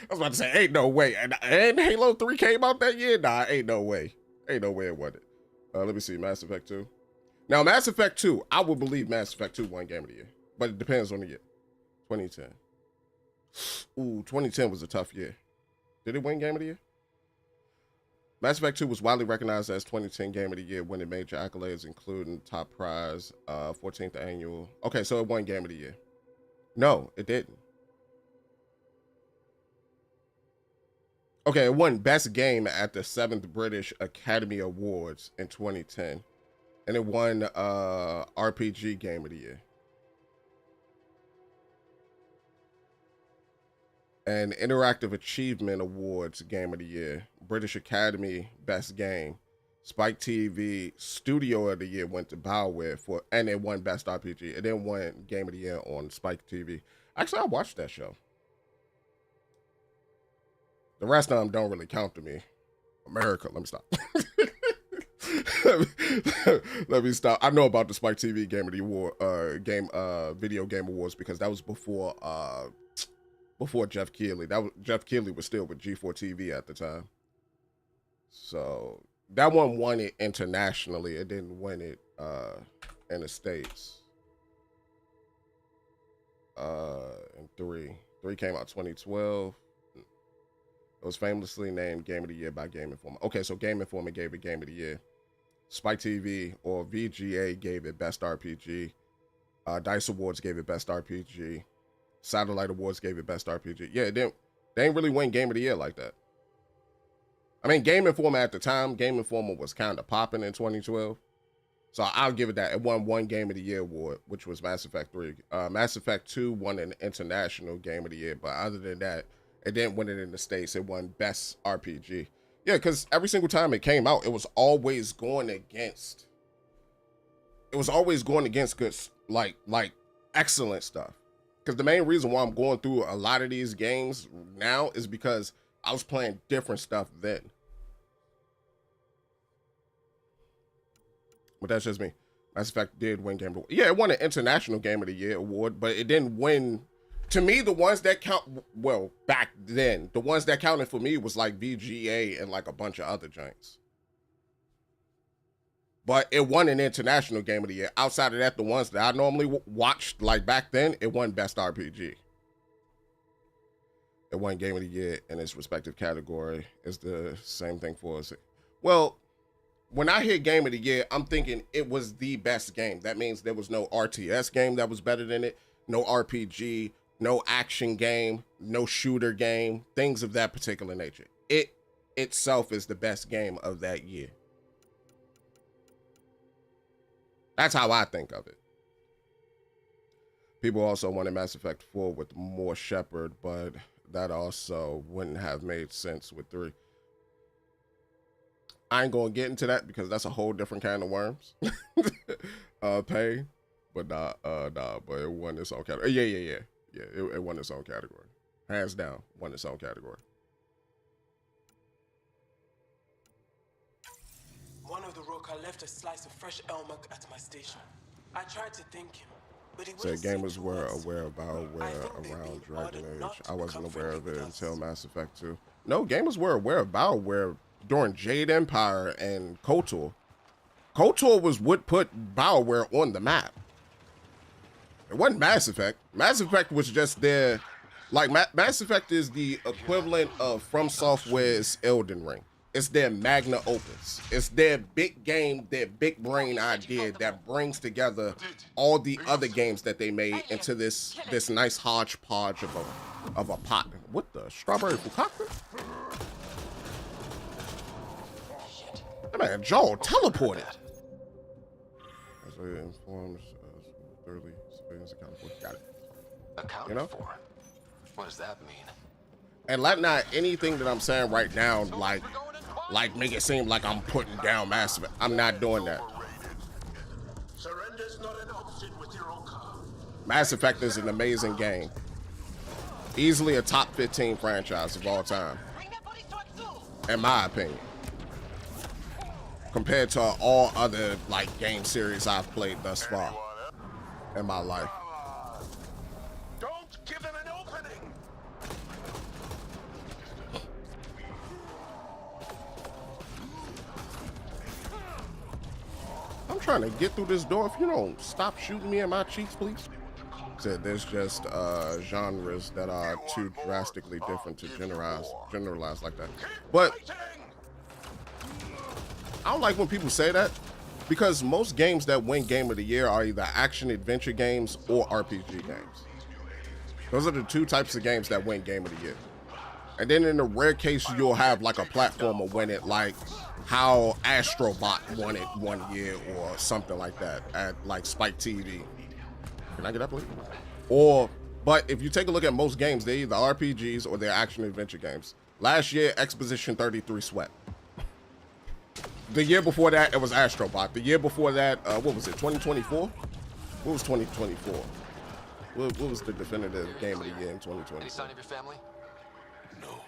was about to say, ain't no way. And Halo 3 came out that year? Nah, ain't no way. Ain't no way it won it. Let me see, Mass Effect 2. Now, Mass Effect 2, I would believe Mass Effect 2 won Game of the Year. But it depends on the year. 2010. Ooh, 2010 was a tough year. Did it win Game of the Year? Mass Effect 2 was widely recognized as 2010 Game of the Year, winning major accolades, including top prize, 14th annual. Okay, so it won Game of the Year. No, it didn't. Okay, it won Best Game at the 7th British Academy Awards in 2010. And it won RPG Game of the Year. And Interactive Achievement Awards Game of the Year, British Academy Best Game, Spike TV Studio of the Year went to BioWare and it won Best RPG. It didn't win Game of the Year on Spike TV. Actually, I watched that show. The rest of them don't really count to me. America, let me stop. let me stop. I know about the Spike TV Game of the Award, Video Game Awards, because that was before Jeff Keighley. Jeff Keighley was still with G4 TV at the time. So that one won it internationally. It didn't win it in the States. And 3 came out 2012. It was famously named Game of the Year by Game Informer. Okay, so Game Informer gave it Game of the Year. Spike TV or VGA gave it Best RPG. DICE Awards gave it Best RPG. Satellite Awards gave it Best RPG. Yeah, they didn't really win Game of the Year like that. I mean, Game Informer at the time, Game Informer was kind of popping in 2012. So I'll give it that. It won 1 Game of the Year award, which was Mass Effect 3. Mass Effect 2 won an international Game of the Year, but other than that, it didn't win it in the States. It won Best RPG. Yeah, because every single time it came out, it was always going against good, like excellent stuff. Because the main reason why I'm going through a lot of these games now is because I was playing different stuff then. But that's just me. Mass Effect did win Game of the Year. Yeah, it won an International Game of the Year award, but it didn't win. To me, the ones that count, well, back then, the ones that counted for me was like VGA and like a bunch of other giants. but it won an international game of the year. Outside of that, the ones that I normally watched, like back then, it won best RPG. It won game of the year in its respective category. It's the same thing for us. Well, when I hear game of the year, I'm thinking it was the best game. That means there was no RTS game that was better than it, no RPG, no action game, no shooter game, things of that particular nature. It itself is the best game of that year. That's how I think of it. People also wanted Mass Effect 4 with more Shepard, but that also wouldn't have made sense with 3. I ain't gonna get into that because that's a whole different kind of worms. Pain. But but it won its own category. Yeah, it won its own category. Hands down, won its own category. One of the Roka left a slice of fresh elmac at my station. I tried to thank him, but he Said gamers were aware of BioWare around Dragon Age. I wasn't aware of it until Mass Effect 2. No, gamers were aware of BioWare during Jade Empire and KOTOR. KOTOR was what put BioWare on the map. It wasn't Mass Effect. Mass Effect was just their, like, Mass Effect is the equivalent of From Software's Elden Ring. It's their magna opus. It's their big game, their big brain idea that brings together all the other games that they made into this nice hodgepodge of a pot. What the strawberry fukaka? That man Joel teleported. As it informs thoroughly civilians accounted for. Got it. Accounted for? What does that mean? And let not anything that I'm saying right now like make it seem like I'm putting down Mass Effect. I'm not doing that. Surrender's not an option with your own car. Mass Effect is an amazing game. Easily a top 15 franchise of all time. In my opinion. Compared to all other like game series I've played thus far in my life. Don't give him an opening. I'm trying to get through this door. If you don't stop shooting me in my cheeks, please. Said there's just genres that are too drastically different to generalize like that. But I don't like when people say that, because most games that win Game of the Year are either action adventure games or RPG games. Those are the two types of games that win Game of the Year. And then in the rare case you'll have like a platformer win it, like how Astrobot won it one year or something like that at like Spike TV. Can I get up, please? But if you take a look at most games, they're either RPGs or they're action adventure games. Last year, Exposition 33 swept. The year before that, it was Astrobot. The year before that, what was it, 2024? What was 2024? What was the definitive game of the year in 2024? Any sign of your family? No.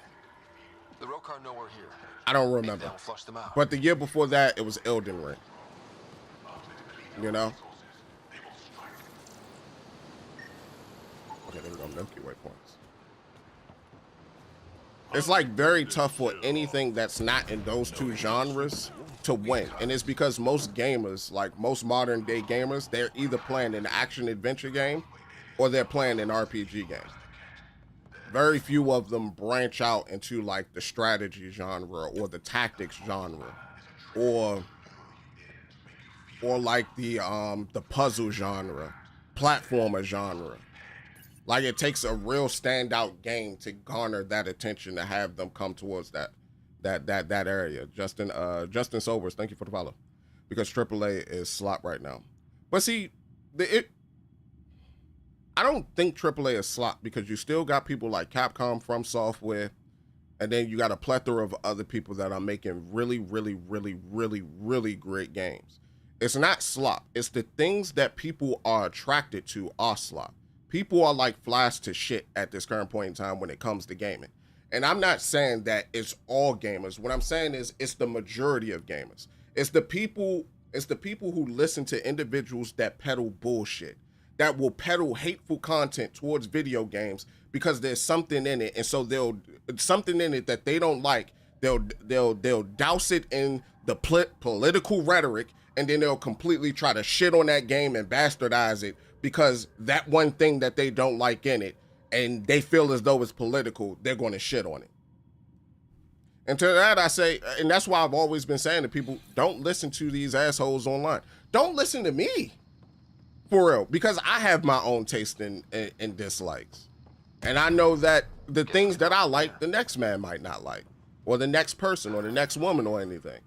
The Rokar know we're here. I don't remember. Flush them out. But the year before that, it was Elden Ring. You know? Okay, there we go, Milky Way points. It's like very tough for anything that's not in those two genres to win. And it's because most gamers, like most modern day gamers, they're either playing an action adventure game or they're playing an RPG game. Very few of them branch out into like the strategy genre or the tactics genre or like the puzzle genre, platformer genre. Like it takes a real standout game to garner that attention, to have them come towards that area. Justin Sobers, thank you for the follow. Because AAA is slop right now. But see, I don't think AAA is slop because you still got people like Capcom, From Software, and then you got a plethora of other people that are making really, really, really, really, really great games. It's not slop. It's the things that people are attracted to are slop. People are like flies to shit at this current point in time when it comes to gaming. And I'm not saying that it's all gamers. What I'm saying is it's the majority of gamers. It's the people who listen to individuals that peddle bullshit, that will peddle hateful content towards video games because there's something in it. And so something in it that they don't like, they'll douse it in the political rhetoric and then they'll completely try to shit on that game and bastardize it because that one thing that they don't like in it and they feel as though it's political, they're going to shit on it. And to that I say, and that's why I've always been saying to people, don't listen to these assholes online. Don't listen to me, for real, because I have my own taste and dislikes. And I know that the things that I like, the next man might not like, or the next person, or the next woman, or anything.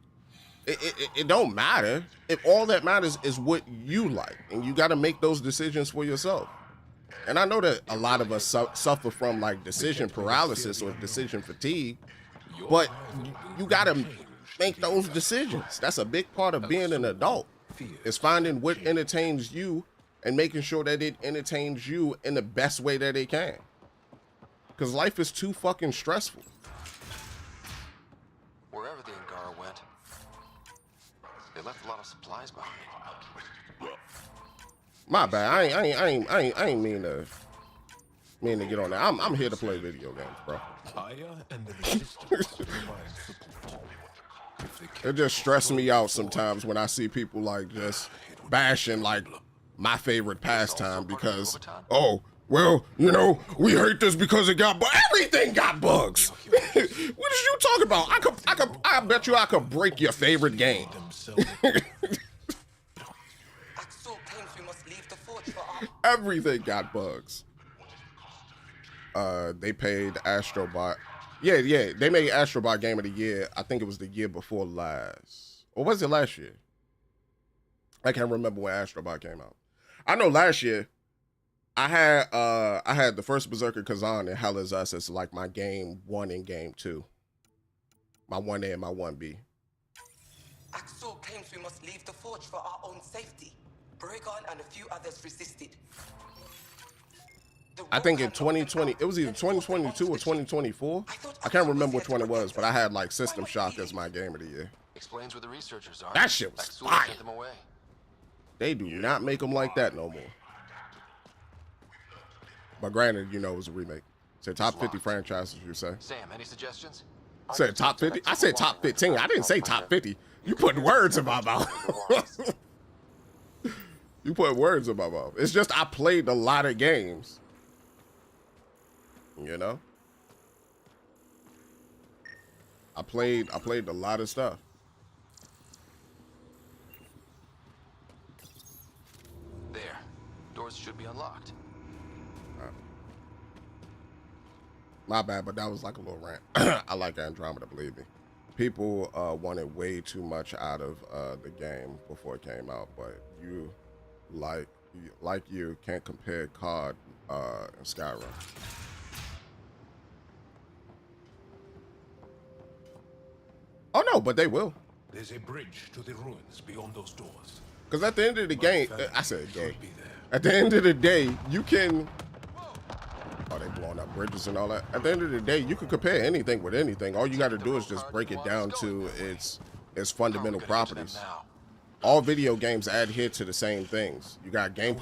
It don't matter. If all that matters is what you like, and you got to make those decisions for yourself. And I know that a lot of us suffer from like decision paralysis or decision fatigue, but you got to make those decisions. That's a big part of being an adult, is finding what entertains you and making sure that it entertains you in the best way that it can. Because life is too fucking stressful. Wherever the Angara went, they left a lot of supplies behind. My bad. I ain't mean to get on that. I'm here to play video games, bro. It just stresses me out sometimes when I see people like just bashing like my favorite pastime because, oh, well, you know, we hate this because it got everything got bugs. What is you talking about? I bet you I could break your favorite game. Everything got bugs. They paid Astrobot. Yeah, they made Astrobot Game of the Year. I think it was the year before last. Or was it last year? I can't remember when Astrobot came out. I know last year I had the first Berserker Kazan and Hell Is Us as like my game 1 and game 2. My 1A and my 1B. Axel claims we must leave the forge for our own safety. Bregon and a few others resisted. I think in 2020, it was either 2022 or 2024. I can't remember which one it was, but I had like System Shock as my game of the year. Explains where the researchers are. That shit was fire. Sent them away. They do not make them like that no more. But granted, you know, it was a remake. Said top 50 franchises, you say? Sam, any suggestions? Said top 50? I said top 15. I didn't say top 50. You put words in my mouth. You put words in my mouth. It's just I played a lot of games. You know? I played a lot of stuff. There. Doors should be unlocked. My bad, but that was like a little rant. I like Andromeda, believe me. People wanted way too much out of the game before it came out, but you can't compare COD and Skyrim. Oh no, but they will. There's a bridge to the ruins beyond those doors. Because at the end of the game, I said game. At the end of the day, you can. Oh, they blowing up bridges and all that. At the end of the day, you can compare anything with anything. All you got to do is just break it down to its fundamental properties. All video games adhere to the same things. You got game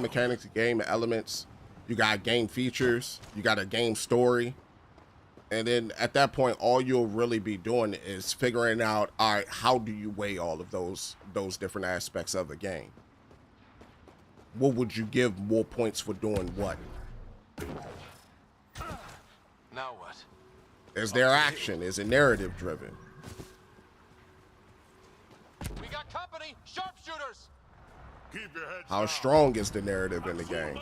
mechanics, game elements. You got game features. You got a game story. And then at that point, all you'll really be doing is figuring out, all right, how do you weigh all of those different aspects of the game? What would you give more points for doing what? Now what? Is there action? Is it narrative driven? We got company, sharpshooters. How strong is the narrative in the game?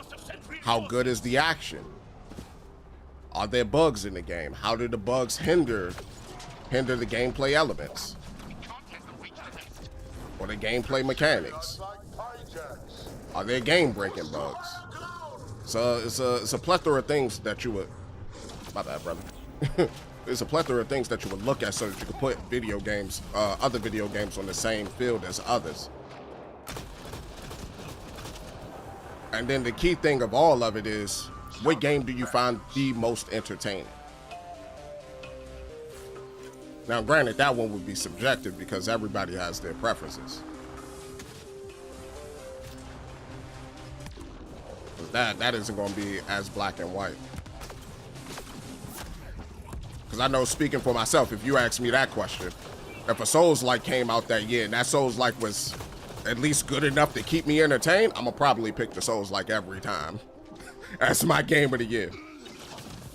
How good is the action? Are there bugs in the game? How do the bugs hinder the gameplay elements? Or the gameplay mechanics? Are there game-breaking bugs? So it's a plethora of things that you would. My bad, brother. It's a plethora of things that you would look at so that you could put video games, other video games, on the same field as others. And then the key thing of all of it is, what game do you find the most entertaining? Now, granted, that one would be subjective because everybody has their preferences. That isn't going to be as black and white. Because I know, speaking for myself, if you ask me that question, If a Souls-like came out that year and that Souls-like was at least good enough to keep me entertained, I'm gonna probably pick the Souls-like every time. That's my game of the year.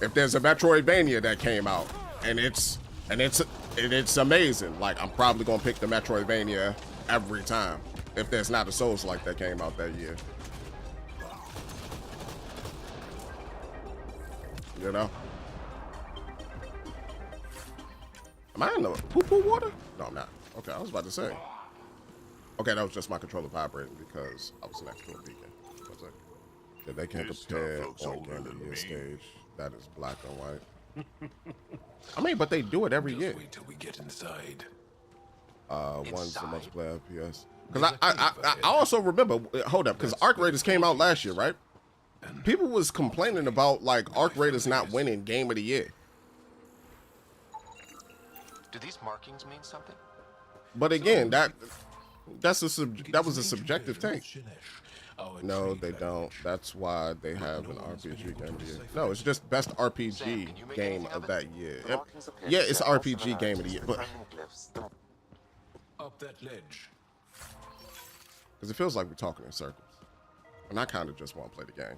If there's a Metroidvania that came out and it's amazing, like I'm probably gonna pick the Metroidvania every time. If there's not a Souls-like that came out that year. You know? Am I in the poo-poo water? No, I'm not. Okay, I was about to say. Okay, that was just my controller vibrating because I was next to a beacon. Yeah, they can't compare on Game of the Year stage. That is black and white. I mean, but they do it every year. Wait till we get inside. One's the multiplayer FPS. Because I also remember, hold up, because Arc Raiders came out last year, right? People was complaining about like Arc Raiders not winning Game of the Year. Do these markings mean something? But again, that was a subjective take. No, they don't. That's why they have an RPG game of the year. No, it's just best RPG game of that year. Yeah, it's RPG game of the year, but up that ledge. Because it feels like we're talking in circles, and I kind of just want to play the game.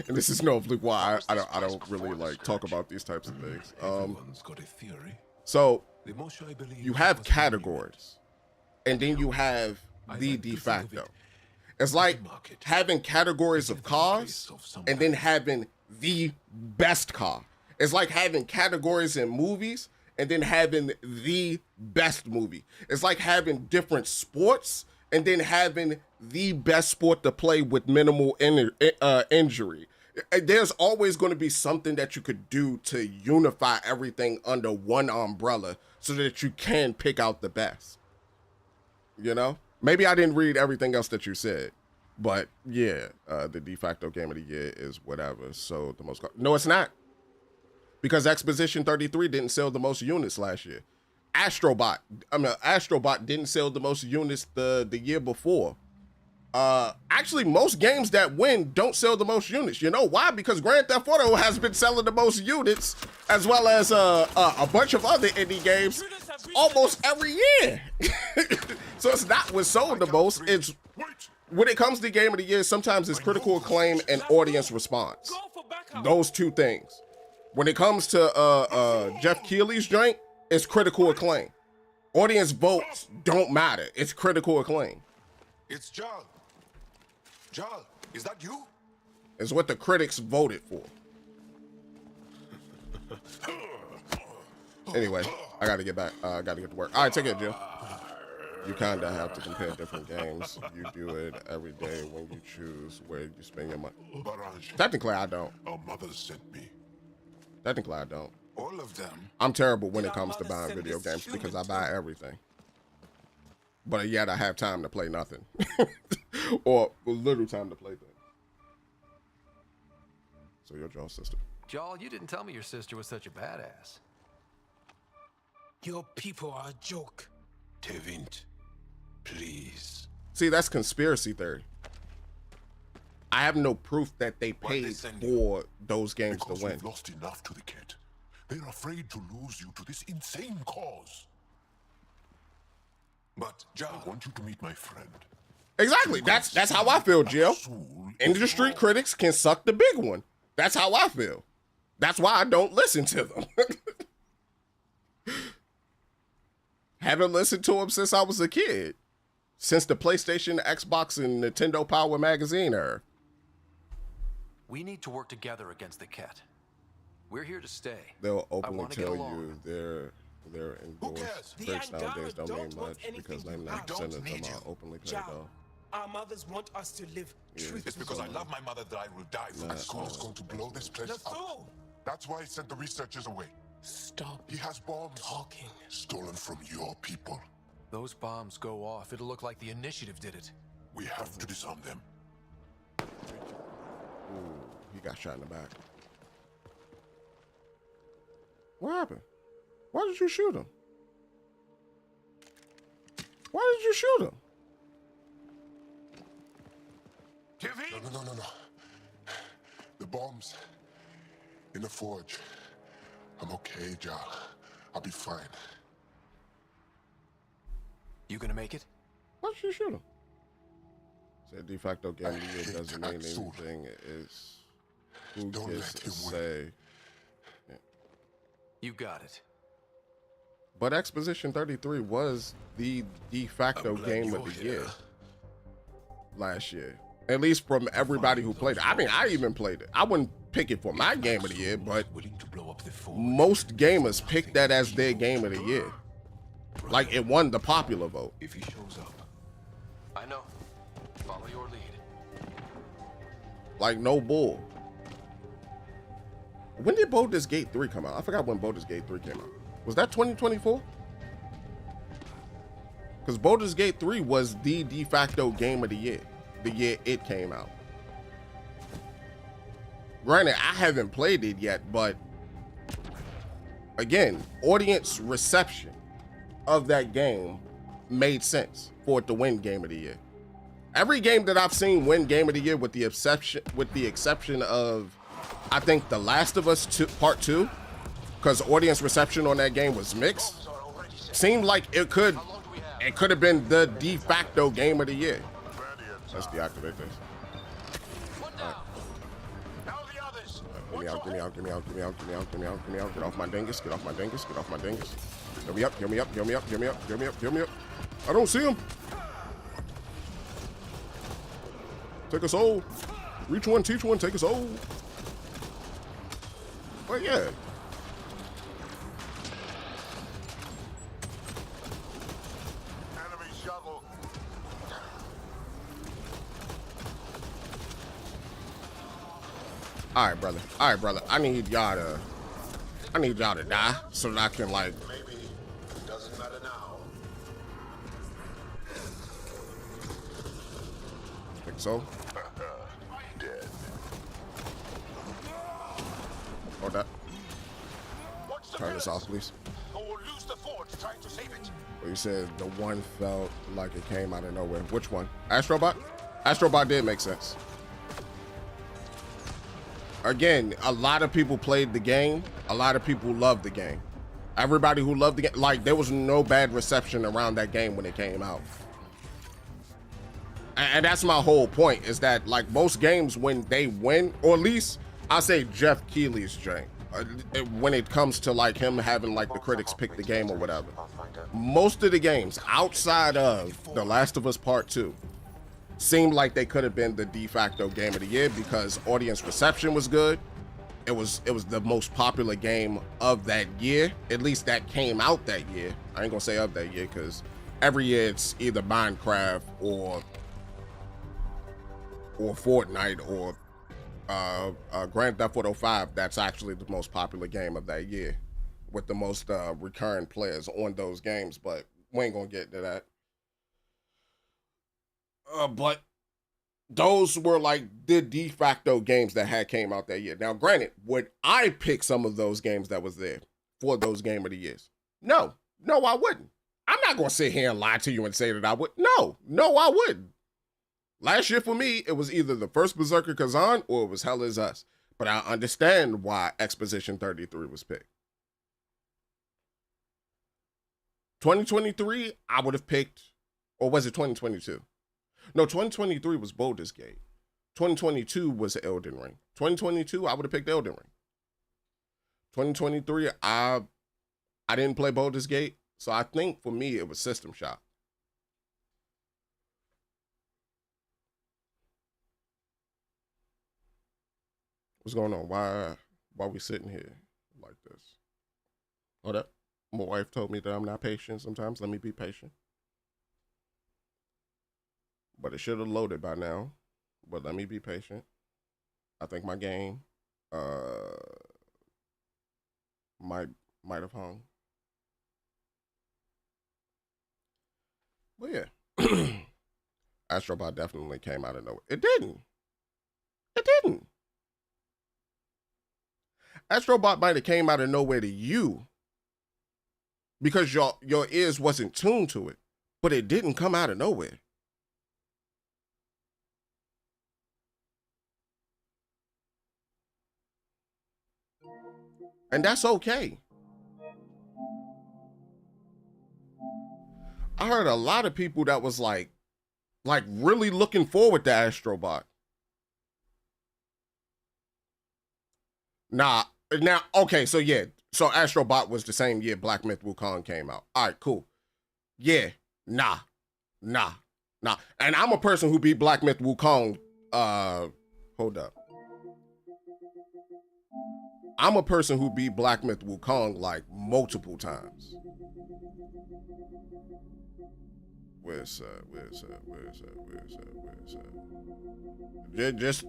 And this is no why I don't really like talk about these types of things. So you have categories, and then you have the de facto. It's like having categories of cars and then having the best car. It's like having categories in movies and then having the best movie. It's like having different sports and then having the best sport to play with minimal injury. There's always going to be something that you could do to unify everything under one umbrella so that you can pick out the best. You know? Maybe I didn't read everything else that you said, but yeah, the de facto game of the year is whatever. So the most, no, it's not, because Exposition 33 didn't sell the most units last year. Astrobot didn't sell the most units the year before. Actually, most games that win don't sell the most units. You know why? Because Grand Theft Auto has been selling the most units, as well as a bunch of other indie games almost every year. So it's not what sold the most. It's when it comes to game of the year, sometimes it's critical acclaim and audience response. Those two things. When it comes to Jeff Keighley's joint, it's critical acclaim. Audience votes don't matter. It's critical acclaim. It's Jal. Jal, is that you? It's what the critics voted for. Anyway, I gotta get back. I gotta get to work. All right, take it, Jim. You kind of have to compare different games. You do it every day when you choose where you spend your money. Technically, I don't. Our mother sent me. Technically, I don't. All of them. I'm terrible when it comes to buying video games because I buy everything. But yet I have time to play nothing. Or little time to play things. So you're Joel's sister. Joel, you didn't tell me your sister was such a badass. Your people are a joke. Tevint, please. See, that's conspiracy theory. I have no proof that they paid for those games because to win. We've lost enough to the Kett. They're afraid to lose you to this insane cause. But Jal, I want you to meet my friend. Exactly. That's how I feel, Jill. Industry critics can suck the big one. That's how I feel. That's why I don't listen to them. Haven't listened to them since I was a kid. Since the PlayStation, Xbox, and Nintendo Power Magazine era. We need to work together against the Kett. We're here to stay. They'll openly tell you their endorsed critics nowadays don't mean much because 99% of them are openly paid off. Our mothers want us to live truth. It's because I love my mother that I will die for this cause. Is going to blow this place up. That's why he sent the researchers away. Stop. He has bombs. Talking. Stolen from your people. Those bombs go off, it'll look like the initiative did it. We have to disarm them. Ooh, he got shot in the back. What happened? Why did you shoot him? Why did you shoot him? No. The bombs in the forge. I'm okay, Jal. I'll be fine. You gonna make it? Why should you shoot him? Said de facto game of the year doesn't mean anything. Is who gets to say. Yeah. You got it. But Exposition 33 was the de facto game of the year last year. At least from everybody who played it. I mean, I even played it. I wouldn't pick it for my game of the year, but most gamers picked that as their game of the year. Like, it won the popular vote. If he shows up. I know. Follow your lead. Like, no bull. When did Baldur's Gate 3 come out? I forgot when Baldur's Gate 3 came out. Was that 2024? Because Baldur's Gate 3 was the de facto game of the year it came out. Granted, I haven't played it yet, but again, audience reception of that game made sense for it to win game of the year. Every game that I've seen win game of the year with the exception of, I think, The Last of Us 2, Part 2, because audience reception on that game was mixed, seemed like it could have been the de facto game of the year. Let's deactivate this. Right. Get me out. Get off my dingus. Get off my dingus. Heal me up. I don't see him. Take a soul. Reach one, teach one, take a soul. But yeah. All right, brother. I need y'all to die so that I can, like. Maybe it doesn't matter now. Think so. Dead. Hold that. Turn this off, please. Or we'll lose the forge trying to save it. Well, you said the one felt like it came out of nowhere. Which one? Astrobot? Astrobot did make sense. Again, a lot of people played the game. A lot of people loved the game. Everybody who loved the game, like, there was no bad reception around that game when it came out. And that's my whole point, is that, like, most games when they win, or at least I say Jeff Keighley's drink, when it comes to, like, him having, like, the critics pick the game or whatever, most of the games outside of The Last of Us Part 2 seemed like they could have been the de facto game of the year because audience reception was good. It was the most popular game of that year, at least that came out that year. I ain't gonna say of that year because every year it's either Minecraft or Fortnite or Grand Theft Auto 5. That's actually the most popular game of that year with the most recurring players on those games, but we ain't gonna get into that. But those were like the de facto games that had came out that year. Now, granted, would I pick some of those games that was there for those game of the years? No, I wouldn't. I'm not going to sit here and lie to you and say that I would. No, I wouldn't. Last year for me, it was either the first Berserker Kazan or it was Hell Is Us. But I understand why Exposition 33 was picked. 2023, I would have picked, or was it 2022? No, 2023 was Baldur's Gate. 2022 was Elden Ring. 2022, I would have picked Elden Ring. 2023, I didn't play Baldur's Gate, so I think for me it was System Shock. What's going on? Why we sitting here like this? Hold up. My wife told me that I'm not patient sometimes. Let me be patient. But it should have loaded by now. But let me be patient. I think my game might have hung. But yeah. Astrobot definitely came out of nowhere. It didn't. Astrobot might have came out of nowhere to you because your ears wasn't tuned to it, but it didn't come out of nowhere. And that's okay. I heard a lot of people that was like really looking forward to Astrobot. Nah, now, okay, so yeah. So Astrobot was the same year Black Myth Wukong came out. All right, cool. Yeah, nah. And I'm a person who beat Black Myth Wukong, hold up. I'm a person who beat Black Myth Wukong like multiple times. Where's that?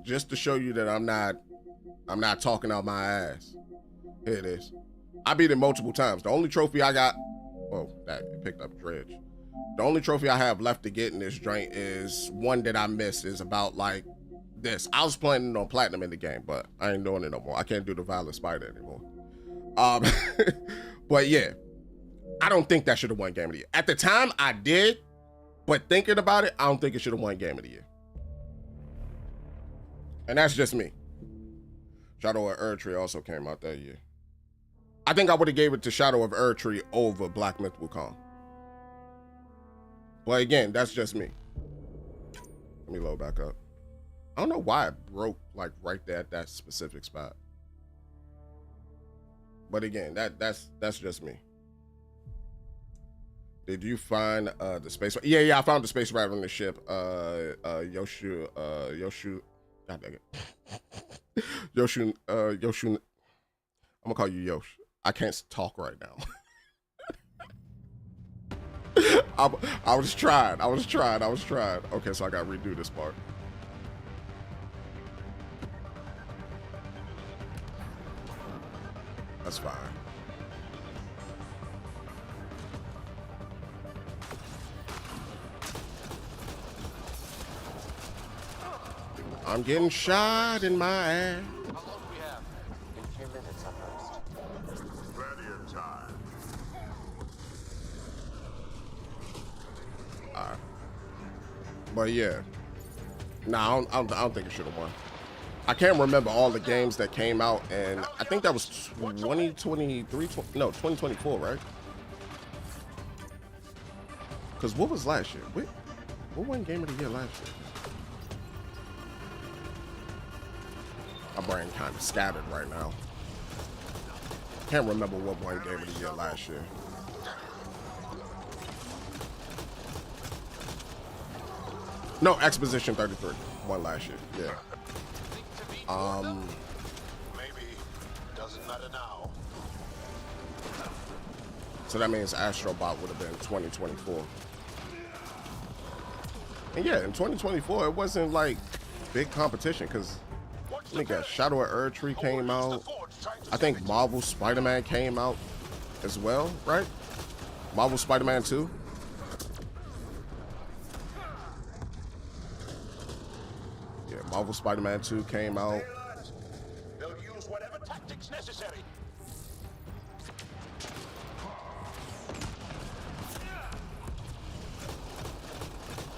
Just to show you that I'm not talking out my ass. Here it is. I beat it multiple times. The only trophy I got, oh, that it picked up dredge. The only trophy I have left to get in this joint is one that I missed. Is about like this. I was playing on platinum in the game, but I ain't doing it no more. I can't do the Violet Spider anymore. But yeah, I don't think that should have won Game of the Year. At the time, I did, but thinking about it, I don't think it should have won Game of the Year. And that's just me. Shadow of Erdtree also came out that year. I think I would have gave it to Shadow of Erdtree over Black Myth Wukong. But again, that's just me. Let me load back up. I don't know why it broke like right there at that specific spot. But again, that's just me. Did you find the space? Yeah, I found the space rider on the ship. Yoshu. God dang it. Yoshu. I'm gonna call you Yosh. I can't talk right now. I was trying. Okay, so I gotta redo this part. That's fine. I'm getting shot in my ass. How long do we have? In a few minutes at most. Plenty of time. Alright. But yeah. Nah, I don't think it should have won. I can't remember all the games that came out, and I think that was 2024, right? Because what was last year? What won Game of the Year last year? My brain kind of scattered right now. Can't remember what won Game of the Year last year. No, Exposition 33 won last year. Yeah. Maybe. Doesn't matter now. So that means Astrobot would have been 2024. And yeah, in 2024, it wasn't like big competition because I think Shadow of Erdtree came out. I think Marvel Spider-Man came out as well, right? Marvel Spider-Man 2. Yeah, Marvel Spider-Man 2 came out. They'll use whatever tactics necessary.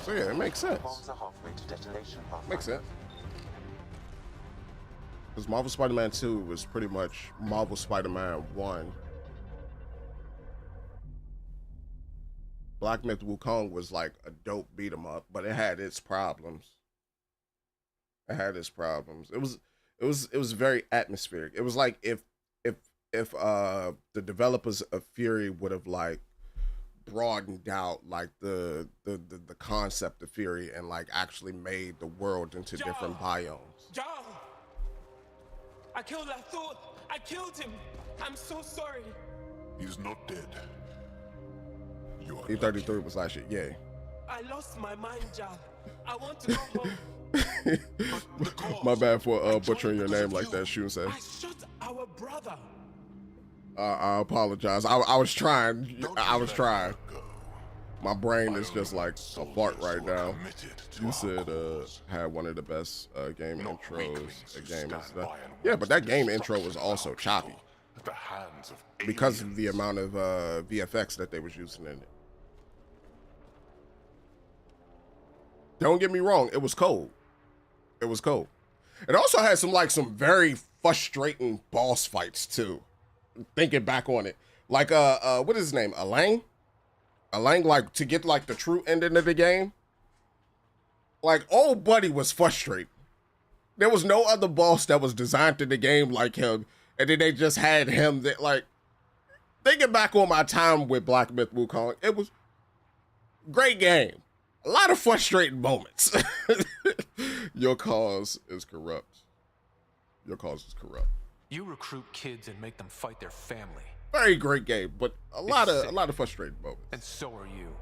So yeah, it makes sense. Bombs are halfway to detonation. Makes sense. Because Marvel Spider-Man 2 was pretty much Marvel Spider-Man 1. Black Myth Wukong was like a dope beat 'em up, but it had its problems. It was very atmospheric. It was like if the developers of Fury would have like broadened out like the concept of Fury and like actually made the world into different biomes. John! I killed Lathor! I killed him! I'm so sorry! He's not dead. E33 was last year, yeah. I lost my mind, John. I want to go home. My bad for butchering your name like that, Shun said. I shot our brother. I apologize. I was trying. My brain is just like a fart right now. You said had one of the best game intros a game is that. Yeah, but that game intro was also choppy because of the amount of VFX that they was using in it. Don't get me wrong, it was cold. It was cold. It also had some very frustrating boss fights too. Thinking back on it, like what is his name? Elaine. Alang, like, to get like the true ending of the game, like, old buddy was frustrated. There was no other boss that was designed to the game like him, and then they just had him that, like, thinking back on my time with Black Myth Wukong, it was great game. A lot of frustrating moments. Your cause is corrupt. Your cause is corrupt. You recruit kids and make them fight their family. Very great game, but a lot of frustrating moments. And so are you.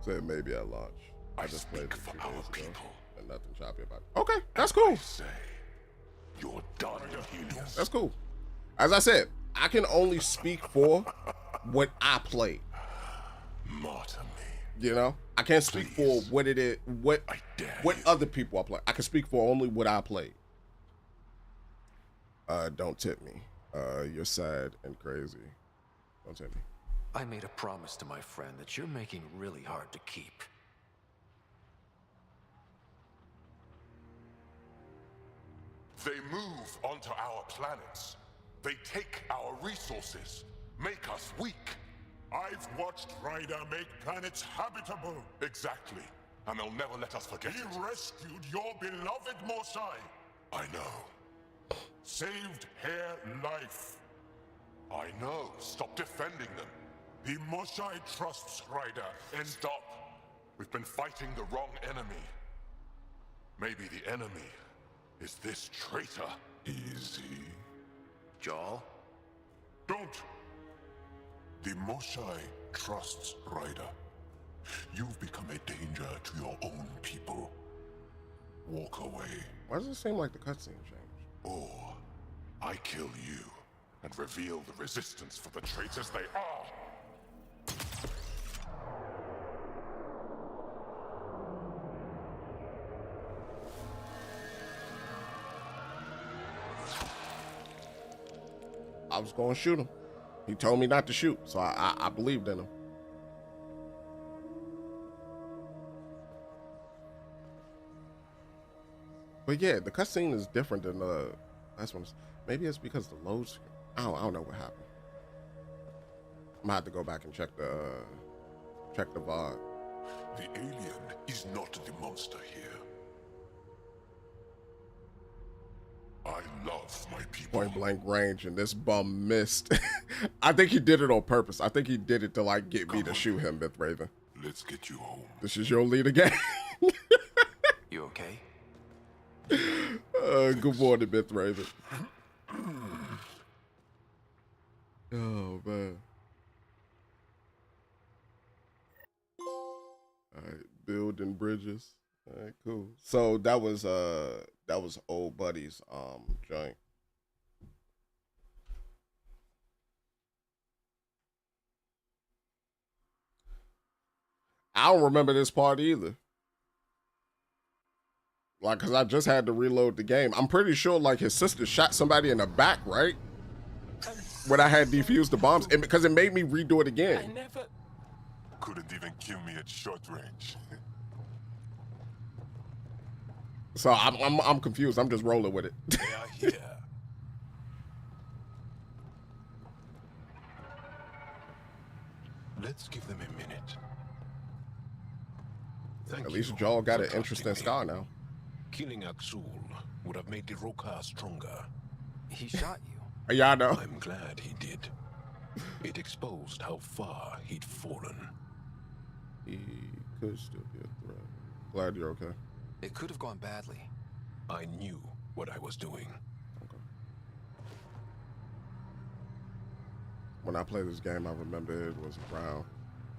So maybe at launch. I just played it for our people. And nothing choppy about it. Okay, that's cool. You're done, Helios. That's cool. As I said, I can only speak for what I played. Martyr me. You know? I can't speak for what it is, what other people are playing. I can speak for only what I played. Don't tip me. You're sad and crazy. Don't tip me. I made a promise to my friend that you're making really hard to keep. They move onto our planets. They take our resources, make us weak. I've watched Ryder make planets habitable. Exactly. And they'll never let us forget He it. rescued your beloved Mosai. I know. Saved her life. I know. Stop defending them. The Mosai trusts Ryder and... Stop. We've been fighting the wrong enemy. Maybe the enemy is this traitor. Easy. Jarl? Don't. The Mosai trusts Ryder. You've become a danger to your own people. Walk away. Why does it seem like the cutscene changed? Or I kill you and reveal the resistance for the traitors they are. I was going to shoot him. He told me not to shoot, so I believed in him. But yeah, the cutscene is different than the last one. Maybe it's because the load screen. I don't know what happened. I'm gonna have to go back and check the VOD. The alien is not the monster here. I love my people. Point blank range, and this bum missed. I think he did it on purpose. I think he did it to like get me to shoot him, Myth Raven. Let's get you home. This is your lead again. You okay? Good morning, Myth Raven. Oh man. All right, building bridges. All right, cool. So that was old buddy's joint. I don't remember this part either. Like, cause I just had to reload the game. I'm pretty sure like his sister shot somebody in the back, right? When I had defused the bombs, and because it made me redo it again. Couldn't even kill me at short range. So I'm confused. I'm just rolling with it. They are here. Let's give them a minute. At least Jarl got an interesting scar now. Killing Axul would have made the Roka stronger. He shot you. Yeah, I know. I'm glad he did. It exposed how far he'd fallen. He could still be a threat. Glad you're okay. It could have gone badly. I knew what I was doing. Okay. When I played this game, I remember it was around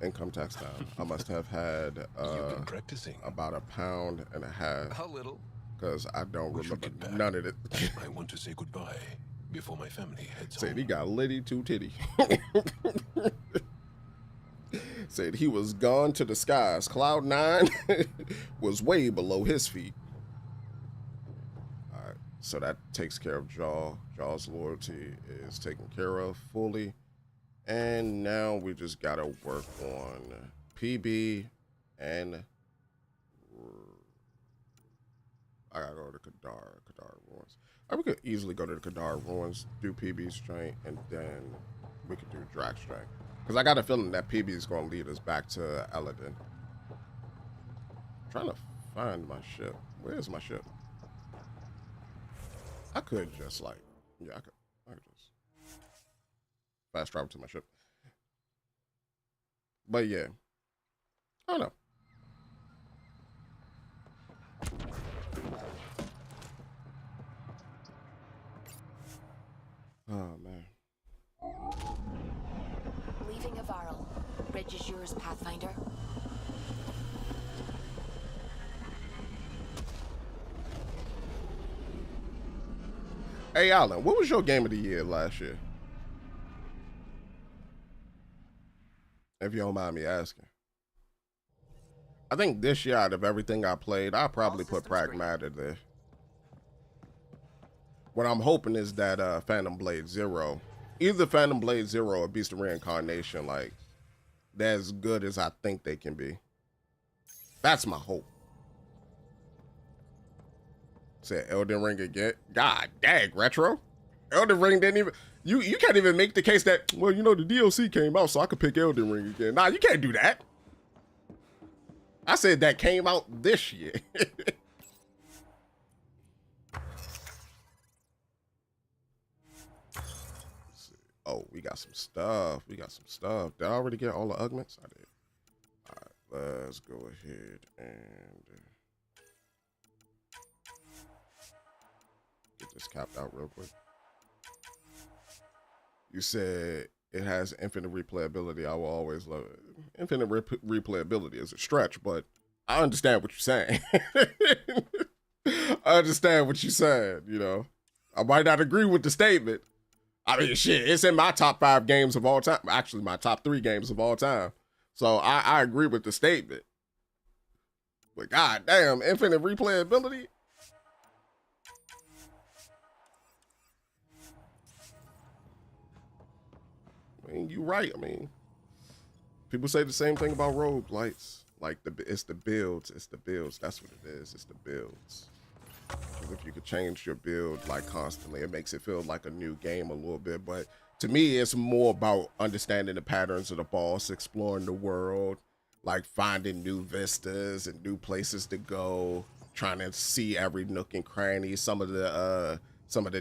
income tax time. I must have had You've been practicing. about a pound and a half. A little. Because I don't remember none of it. I want to say goodbye before my family heads Said home. he got litty to titty. Said he was gone to the skies. Cloud 9 was way below his feet. All right, so that takes care of Jarl. Jarl's loyalty is taken care of fully. And now we just gotta work on PB and I gotta go to Kadar Ruins. We could easily go to the Kadar Ruins, do PB strength, and then we could do Drax strength. Because I got a feeling that PB is going to lead us back to Eladin. Trying to find my ship. Where is my ship? I could just like, yeah, I could just fast travel to my ship. But yeah, I don't know. Oh man. Leaving Avaril. Bridge is yours, Pathfinder. Hey Alan, what was your game of the year last year? If you don't mind me asking. I think this year, out of everything I played, I probably put Pragmata there. What I'm hoping is that Phantom Blade Zero, either Phantom Blade Zero or Beast of Reincarnation, like, they're as good as I think they can be. That's my hope. Said Elden Ring again. God dang, Retro. Elden Ring didn't even, you can't even make the case that, well, you know, the DLC came out, so I could pick Elden Ring again. Nah, you can't do that. I said that came out this year. Oh, we got some stuff. Did I already get all the augments? I did. All right, let's go ahead and get this capped out real quick. You said it has infinite replayability. I will always love it. Infinite replayability is a stretch, but I understand what you're saying. I understand what you're saying, you know. I might not agree with the statement. I mean, shit, it's in my top 5 games of all time. Actually, my top 3 games of all time. So I agree with the statement. But god damn, infinite replayability? I mean, you're right. I mean, people say the same thing about roguelites. Like, it's the builds. It's the builds. That's what it is. It's the builds. Because if you could change your build, like, constantly, it makes it feel like a new game a little bit. But to me, it's more about understanding the patterns of the boss, exploring the world, like, finding new vistas and new places to go, trying to see every nook and cranny, some of the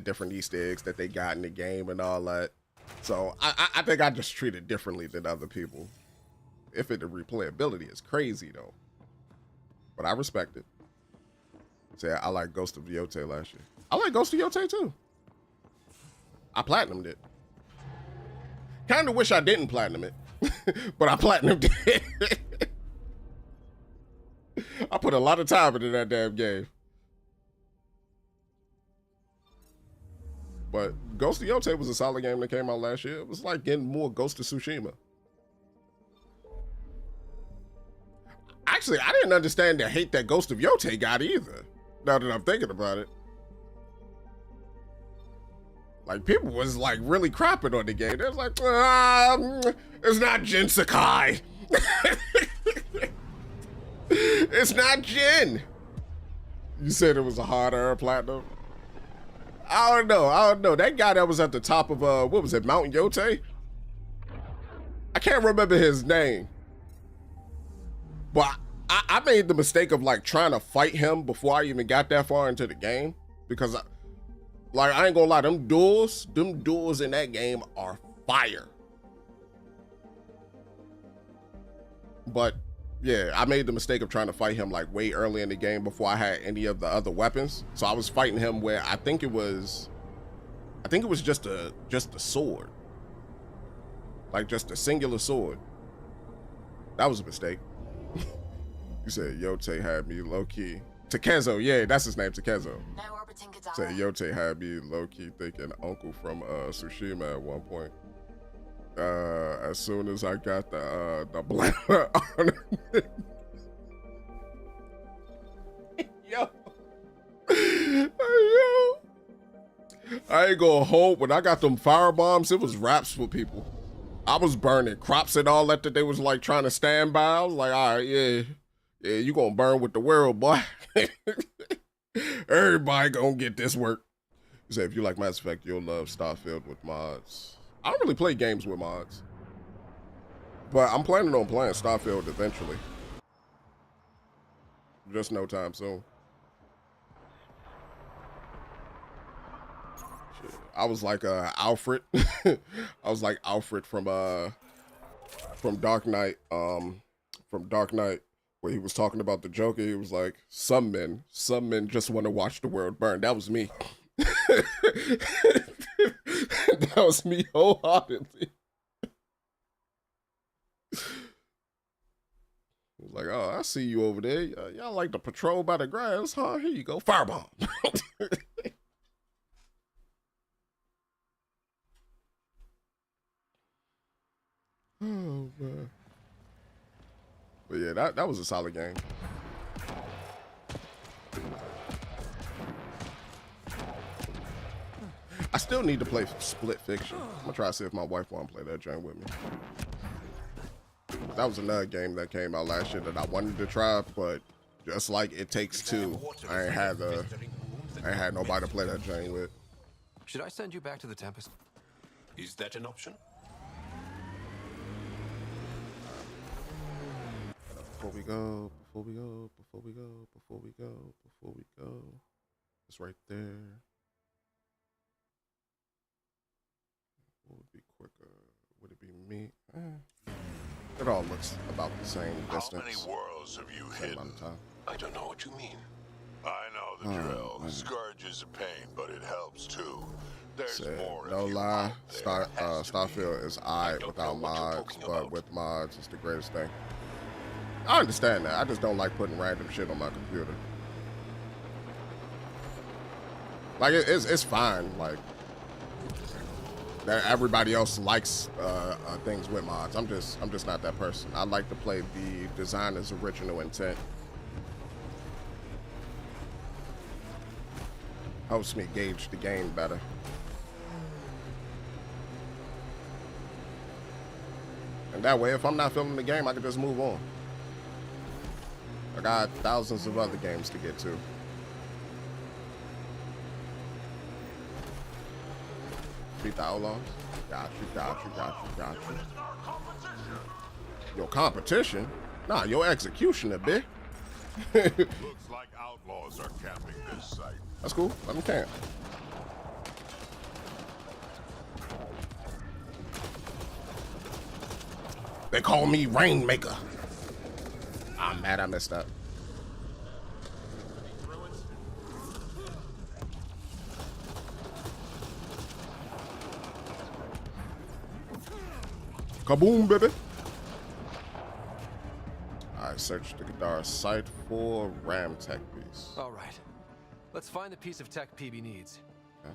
different Easter eggs that they got in the game and all that. So I think I just treat it differently than other people. If the replayability is crazy though, but I respect it. Say I like Ghost of Yote last year. I like Ghost of Yote too. I platinumed it. Kind of wish I didn't platinum it, but I platinumed it. I put a lot of time into that damn game. But Ghost of Yote was a solid game that came out last year. It was like getting more Ghost of Tsushima. Actually, I didn't understand the hate that Ghost of Yote got either, now that I'm thinking about it. Like, people was like really crapping on the game. They was like, it's not Jin Sakai. It's not Jin. You said it was a harder platinum. I don't know. That guy that was at the top of, what was it, Mount Yote? I can't remember his name. But I made the mistake of, like, trying to fight him before I even got that far into the game. Because, I ain't gonna lie, them duels in that game are fire. But, yeah, I made the mistake of trying to fight him, like, way early in the game before I had any of the other weapons. So I was fighting him where I think it was just a sword. Like, just a singular sword. That was a mistake. You said Yote had me low-key. Takezo, yeah, that's his name, Takezo. Now orbiting Kadara. Said Yote had me low-key thinking Uncle from Tsushima at one point. As soon as I got the bladder on it. Yo. I ain't gonna hold, when I got them fire bombs, it was raps for people. I was burning crops and all that they was like trying to stand by. I was like, all right, yeah, you gonna burn with the world, boy. Everybody gonna get this work. You say if you like Mass Effect, you'll love Starfield with mods. I don't really play games with mods. But I'm planning on playing Starfield eventually. Just no time soon. Shit. I was like Alfred. I was like Alfred from Dark Knight. From Dark Knight, where he was talking about the Joker. He was like, some men just want to watch the world burn. That was me. That was me wholeheartedly. I was like, oh, I see you over there. Y'all like to patrol by the grass, huh? Here you go. Firebomb. Oh, man. But yeah, that was a solid game. I still need to play Split Fiction. I'm gonna try to see if my wife wants to play that joint with me. That was another game that came out last year that I wanted to try, but just like It Takes Two, I ain't had nobody to play that joint with. Should I send you back to the Tempest? Is that an option? Before we go, it's right there. What would be quicker? Would it be me? It all looks about the same distance. How many worlds have you hidden? I don't know what you mean. I know the drill. Scourge is a pain, but it helps too. There's more. No lie, Starfield is alright without mods, but with mods, it's the greatest thing. I understand that. I just don't like putting random shit on my computer. Like it's fine. Like that everybody else likes things with mods. I'm just not that person. I like to play the designer's original intent. Helps me gauge the game better. And that way, if I'm not feeling the game, I can just move on. I got thousands of other games to get to. Beat the Outlaws? Got you. Your competition? Nah, your executioner, bitch. Looks like outlaws are camping this site. That's cool. Let me camp. They call me Rainmaker. I'm mad I messed up. Kaboom, baby. I searched the Gadara site for RAM tech piece. All right. Let's find the piece of tech PB needs. Okay.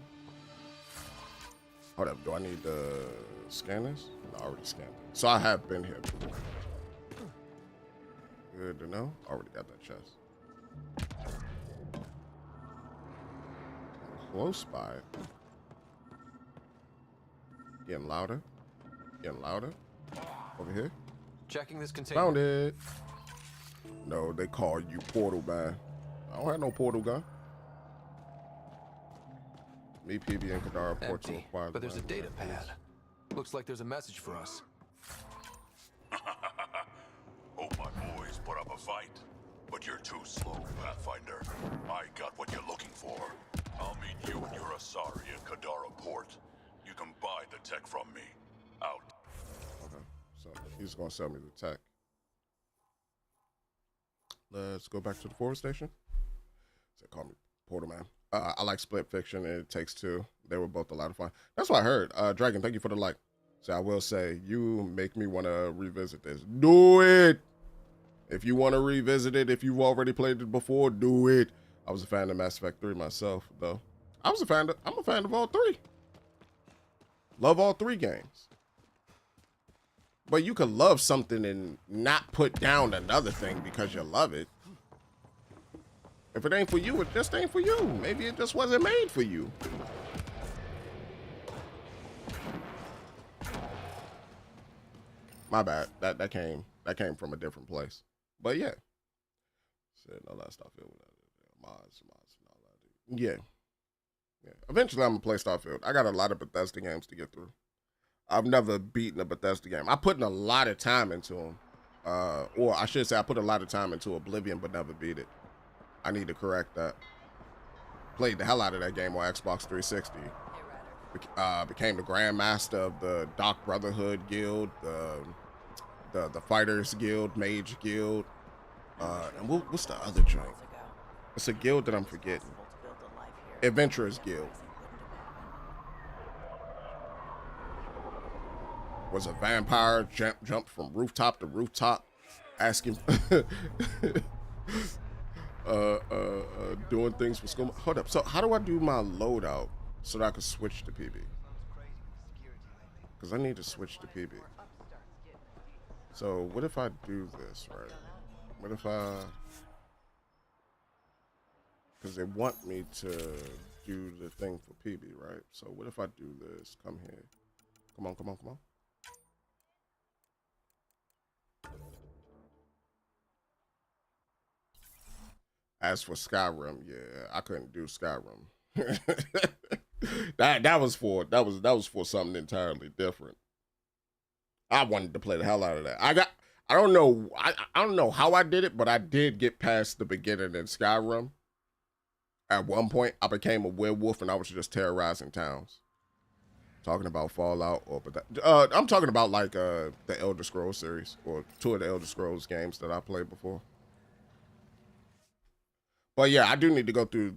Hold up. Do I need to scan this? No, I already scanned it. So I have been here before. Good to know. Already got that chest. I'm close by it. Getting louder. Getting louder. Over here. Checking this container. Found it. No, they call you portal man. I don't have no portal gun. Me, PB, and Kadara ports Empty, but there's a data pad. Looks like there's a message for us. Hope my boys put up a fight. But you're too slow, Pathfinder. I got what you're looking for. I'll meet you when you're Asari at Kadara Port. You can buy the tech from me. Out. Okay, so he's gonna sell me the tech. Let's go back to the forward station. So call me Portal Man. I like Split Fiction and It Takes Two. They were both a lot of fun. That's what I heard. Dragon, thank you for the like. So I will say, you make me want to revisit this. Do it! If you want to revisit it, if you've already played it before, do it. I was a fan of Mass Effect 3 myself, though. I'm a fan of all three. Love all three games. But you can love something and not put down another thing because you love it. If it ain't for you, it just ain't for you. Maybe it just wasn't made for you. My bad. That came from a different place. But yeah. Said no last Starfield. Mods and all that. Yeah. Yeah. Eventually I'm gonna play Starfield. I got a lot of Bethesda games to get through. I've never beaten a Bethesda game. I put in a lot of time into them. Or I should say I put a lot of time into Oblivion, but never beat it. I need to correct that. Played the hell out of that game on Xbox 360. Became the Grandmaster of the Dark Brotherhood Guild, the Fighters Guild, Mage Guild, and what's the other joint? It's a guild that I'm forgetting. Adventurers Guild. Was a vampire, jumped from rooftop to rooftop, asking, doing things for school. Hold up. So how do I do my loadout so that I can switch to PB? Because I need to switch to PB. So what if I do this, right? What if because they want me to do the thing for PB, right? So what if I do this? Come here. Come on, come on, come on. As for Skyrim, yeah, I couldn't do Skyrim. that was for something entirely different. I wanted to play the hell out of that. I don't know how I did it, but I did get past the beginning in Skyrim. At one point, I became a werewolf and I was just terrorizing towns. Talking about Fallout I'm talking about like the Elder Scrolls series or two of the Elder Scrolls games that I played before. But yeah, I do need to go through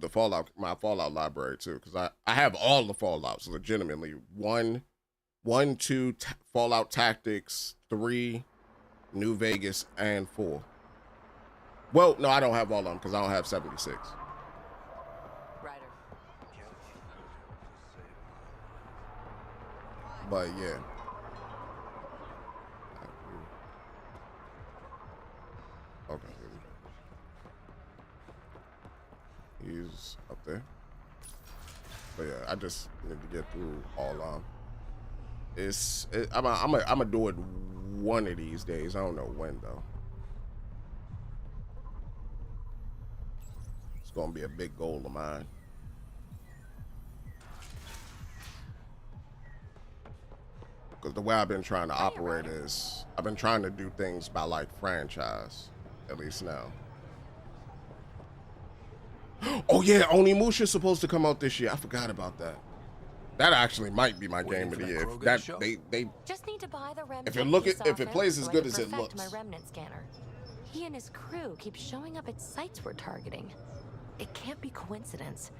my Fallout library too, because I have all the Fallouts legitimately. 1, 2, Fallout Tactics, 3, New Vegas, and 4. Well, no, I don't have all of them because I don't have 76. Ryder. But yeah. Okay. He's up there. But yeah, I just need to get through all of them. I'm gonna do it one of these days. I don't know when though. It's gonna be a big goal of mine. Because the way I've been trying to operate is I've been trying to do things by like franchise, at least now. Oh yeah, Onimusha's supposed to come out this year. I forgot about that. That actually might be my game of the year. They just need to buy the Remnant. if it plays as good as it looks. My Remnant scanner. He and his crew keep showing up at sites we're targeting. It can't be coincidence.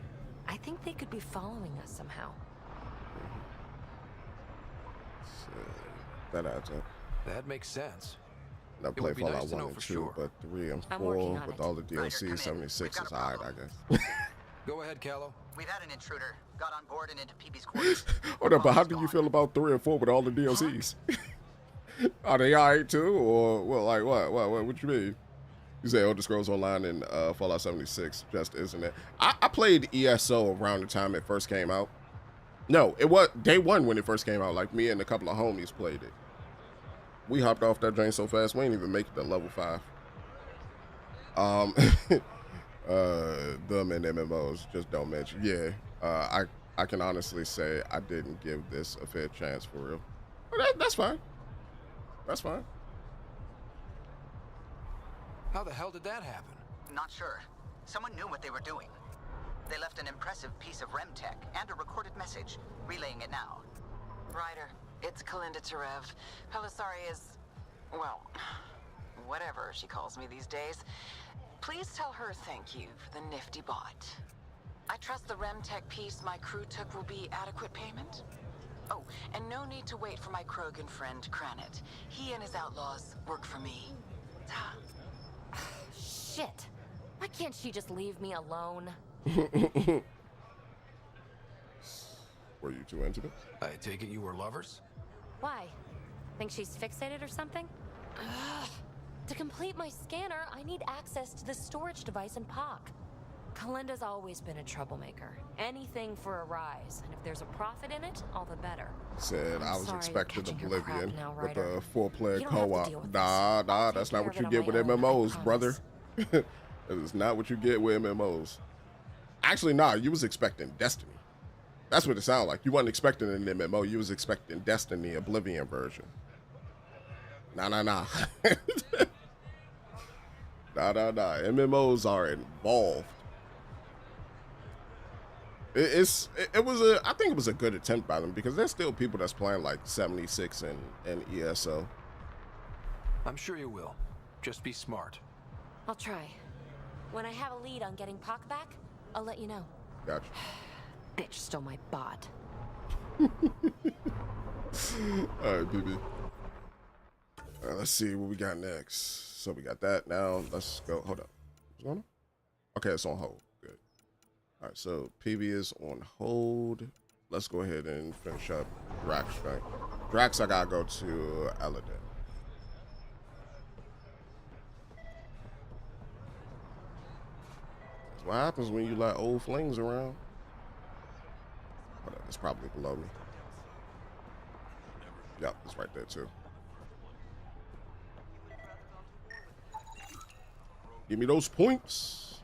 I think they could be following us somehow. So, that adds up. That makes sense. I play Fallout 1 and 2, but 3 and 4 with all the DLC, 76 is alright, I guess. Go ahead, Callow. We've had an intruder. Got on board and into PB's quarters. Hold up, but how do you feel about 3 and 4 with all the DLCs? Are they alright too, or well, like what you mean? You say Elder Scrolls Online and Fallout 76 just isn't it? I played ESO around the time it first came out. No, it was day one when it first came out. Like me and a couple of homies played it. We hopped off that drain so fast we ain't even make it to level 5. Them and MMOs just don't mention. Yeah, I can honestly say I didn't give this a fair chance for real. But that's fine. That's fine. How the hell did that happen? Not sure. Someone knew what they were doing. They left an impressive piece of REM tech and a recorded message, relaying it now. Ryder, it's Kalinda Tarev. Pelisari is, well, whatever she calls me these days. Please tell her thank you for the nifty bot. I trust the REM tech piece my crew took will be adequate payment. Oh, and no need to wait for my Krogan friend, Kranit. He and his outlaws work for me. Shit. Why can't she just leave me alone? Were you two into this? I take it you were lovers? Why? Think she's fixated or something? Ugh. To complete my scanner, I need access to the storage device in POC. Kalinda's always been a troublemaker. Anything for a rise, and if there's a profit in it, all the better. Said I was expecting Oblivion now, with a 4-player You don't have to co-op. deal with Nah, that's not what you get with MMOs, brother. That is not what you get with MMOs. Actually, nah, you was expecting Destiny. That's what it sounded like. You wasn't expecting an MMO. You was expecting Destiny Oblivion version. Nah. Nah. MMOs are involved. I think it was a good attempt by them because there's still people that's playing like 76 and ESO. I'm sure you will. Just be smart. I'll try. When I have a lead on getting Pac back, I'll let you know. Gotcha. Bitch stole my bot. Alright, BB. Let's see what we got next. So we got that now. Let's go. Hold up. What's going on? Okay, it's on hold. Good. Alright, so PB is on hold. Let's go ahead and finish up Drax thing. Drax, I gotta go to Eladin. That's what happens when you let old flings around. Hold up, it's probably below me. Yep, it's right there too. Give me those points.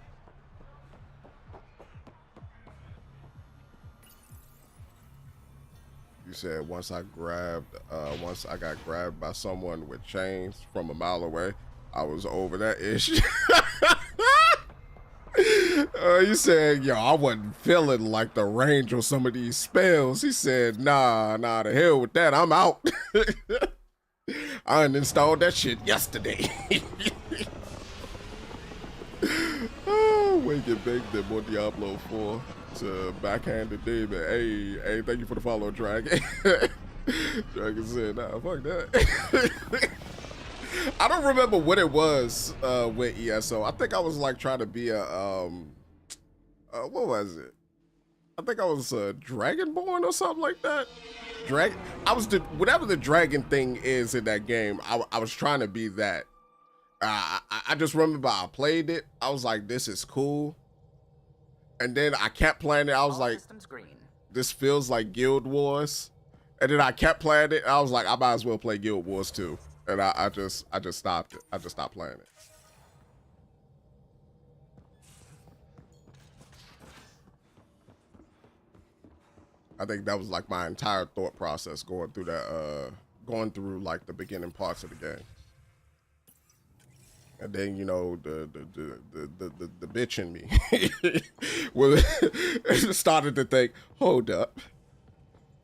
You said once I got grabbed by someone with chains from a mile away, I was over that issue. You said, yo, I wasn't feeling like the range on some of these spells. He said, nah, the hell with that. I'm out. I uninstalled that shit yesterday. Wake it big them on Diablo 4 to backhanded David. Hey, thank you for the follow, Dragon. Dragon said, nah, fuck that. I don't remember what it was with ESO. I think I was like trying to be a what was it? I think I was a Dragonborn or something like that. Whatever the dragon thing is in that game, I was trying to be that. I just remember I played it. I was like, this is cool. And then I kept playing it. I was like, this feels like Guild Wars. And then I kept playing it. I was like, I might as well play Guild Wars too. And I just stopped it. I just stopped playing it. I think that was like my entire thought process going through like the beginning parts of the game. And then, you know, the bitch in me started to think, hold up,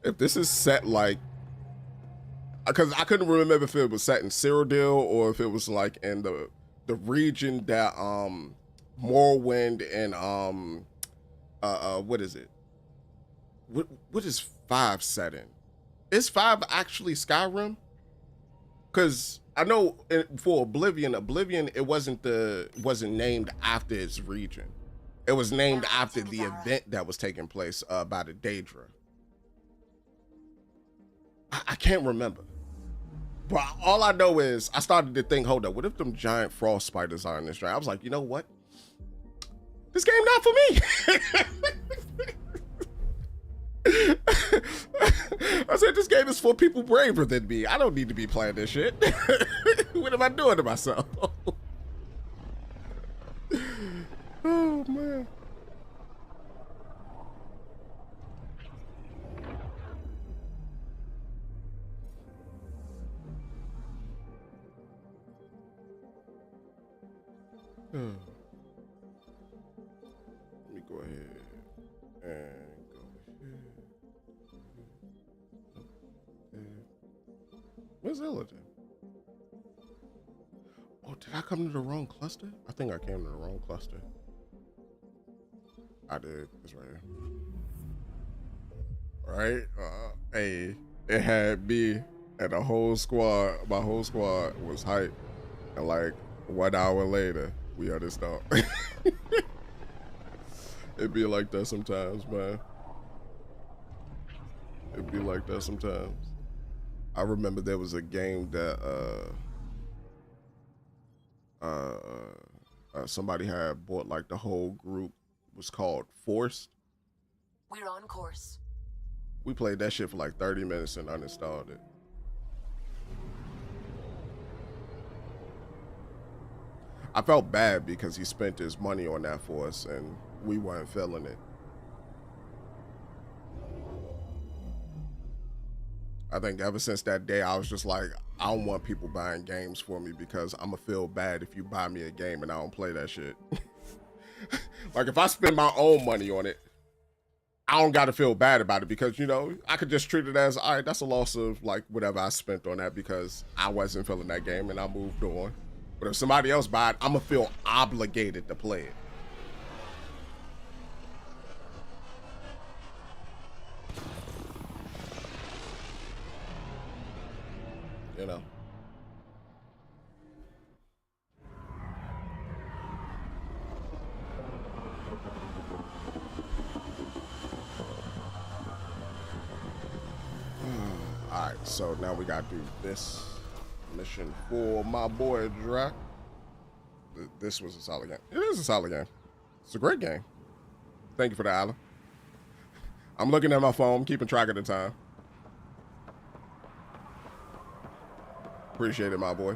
if this is set like, because I couldn't remember if it was set in Cyrodiil or if it was like in the region that Morrowind and what is it? What is 5 set in? Is 5 actually Skyrim? Because I know for Oblivion, it wasn't named after its region. It was named after the event that was taking place by the Daedra. I can't remember. But all I know is I started to think, hold up, what if them giant frost spiders are in this dragon? I was like, you know what? This game not for me. I said, this game is for people braver than me. I don't need to be playing this shit. What am I doing to myself? Oh, man. Let me go ahead and go here. Where's Illidan? Oh, did I come to the wrong cluster? I think I came to the wrong cluster. I did. It's right here. Right? Hey, it had me and the whole squad. My whole squad was hyped. And like 1 hour later, we uninstalled. It'd be like that sometimes, man. It'd be like that sometimes. I remember there was a game that somebody had bought, like the whole group was called Forced. We're on course. We played that shit for like 30 minutes and uninstalled it. I felt bad because he spent his money on that for us and we weren't feeling it. I think ever since that day, I was just like, I don't want people buying games for me because I'm gonna feel bad if you buy me a game and I don't play that shit. Like if I spend my own money on it, I don't got to feel bad about it because, you know, I could just treat it as, all right, that's a loss of like whatever I spent on that because I wasn't feeling that game and I moved on. But if somebody else buy it, I'm gonna feel obligated to play it. You know. All right, so now we gotta do this mission for my boy Drac. This was a solid game. It is a solid game. It's a great game. Thank you for the Alan. I'm looking at my phone, keeping track of the time. Appreciate it, my boy.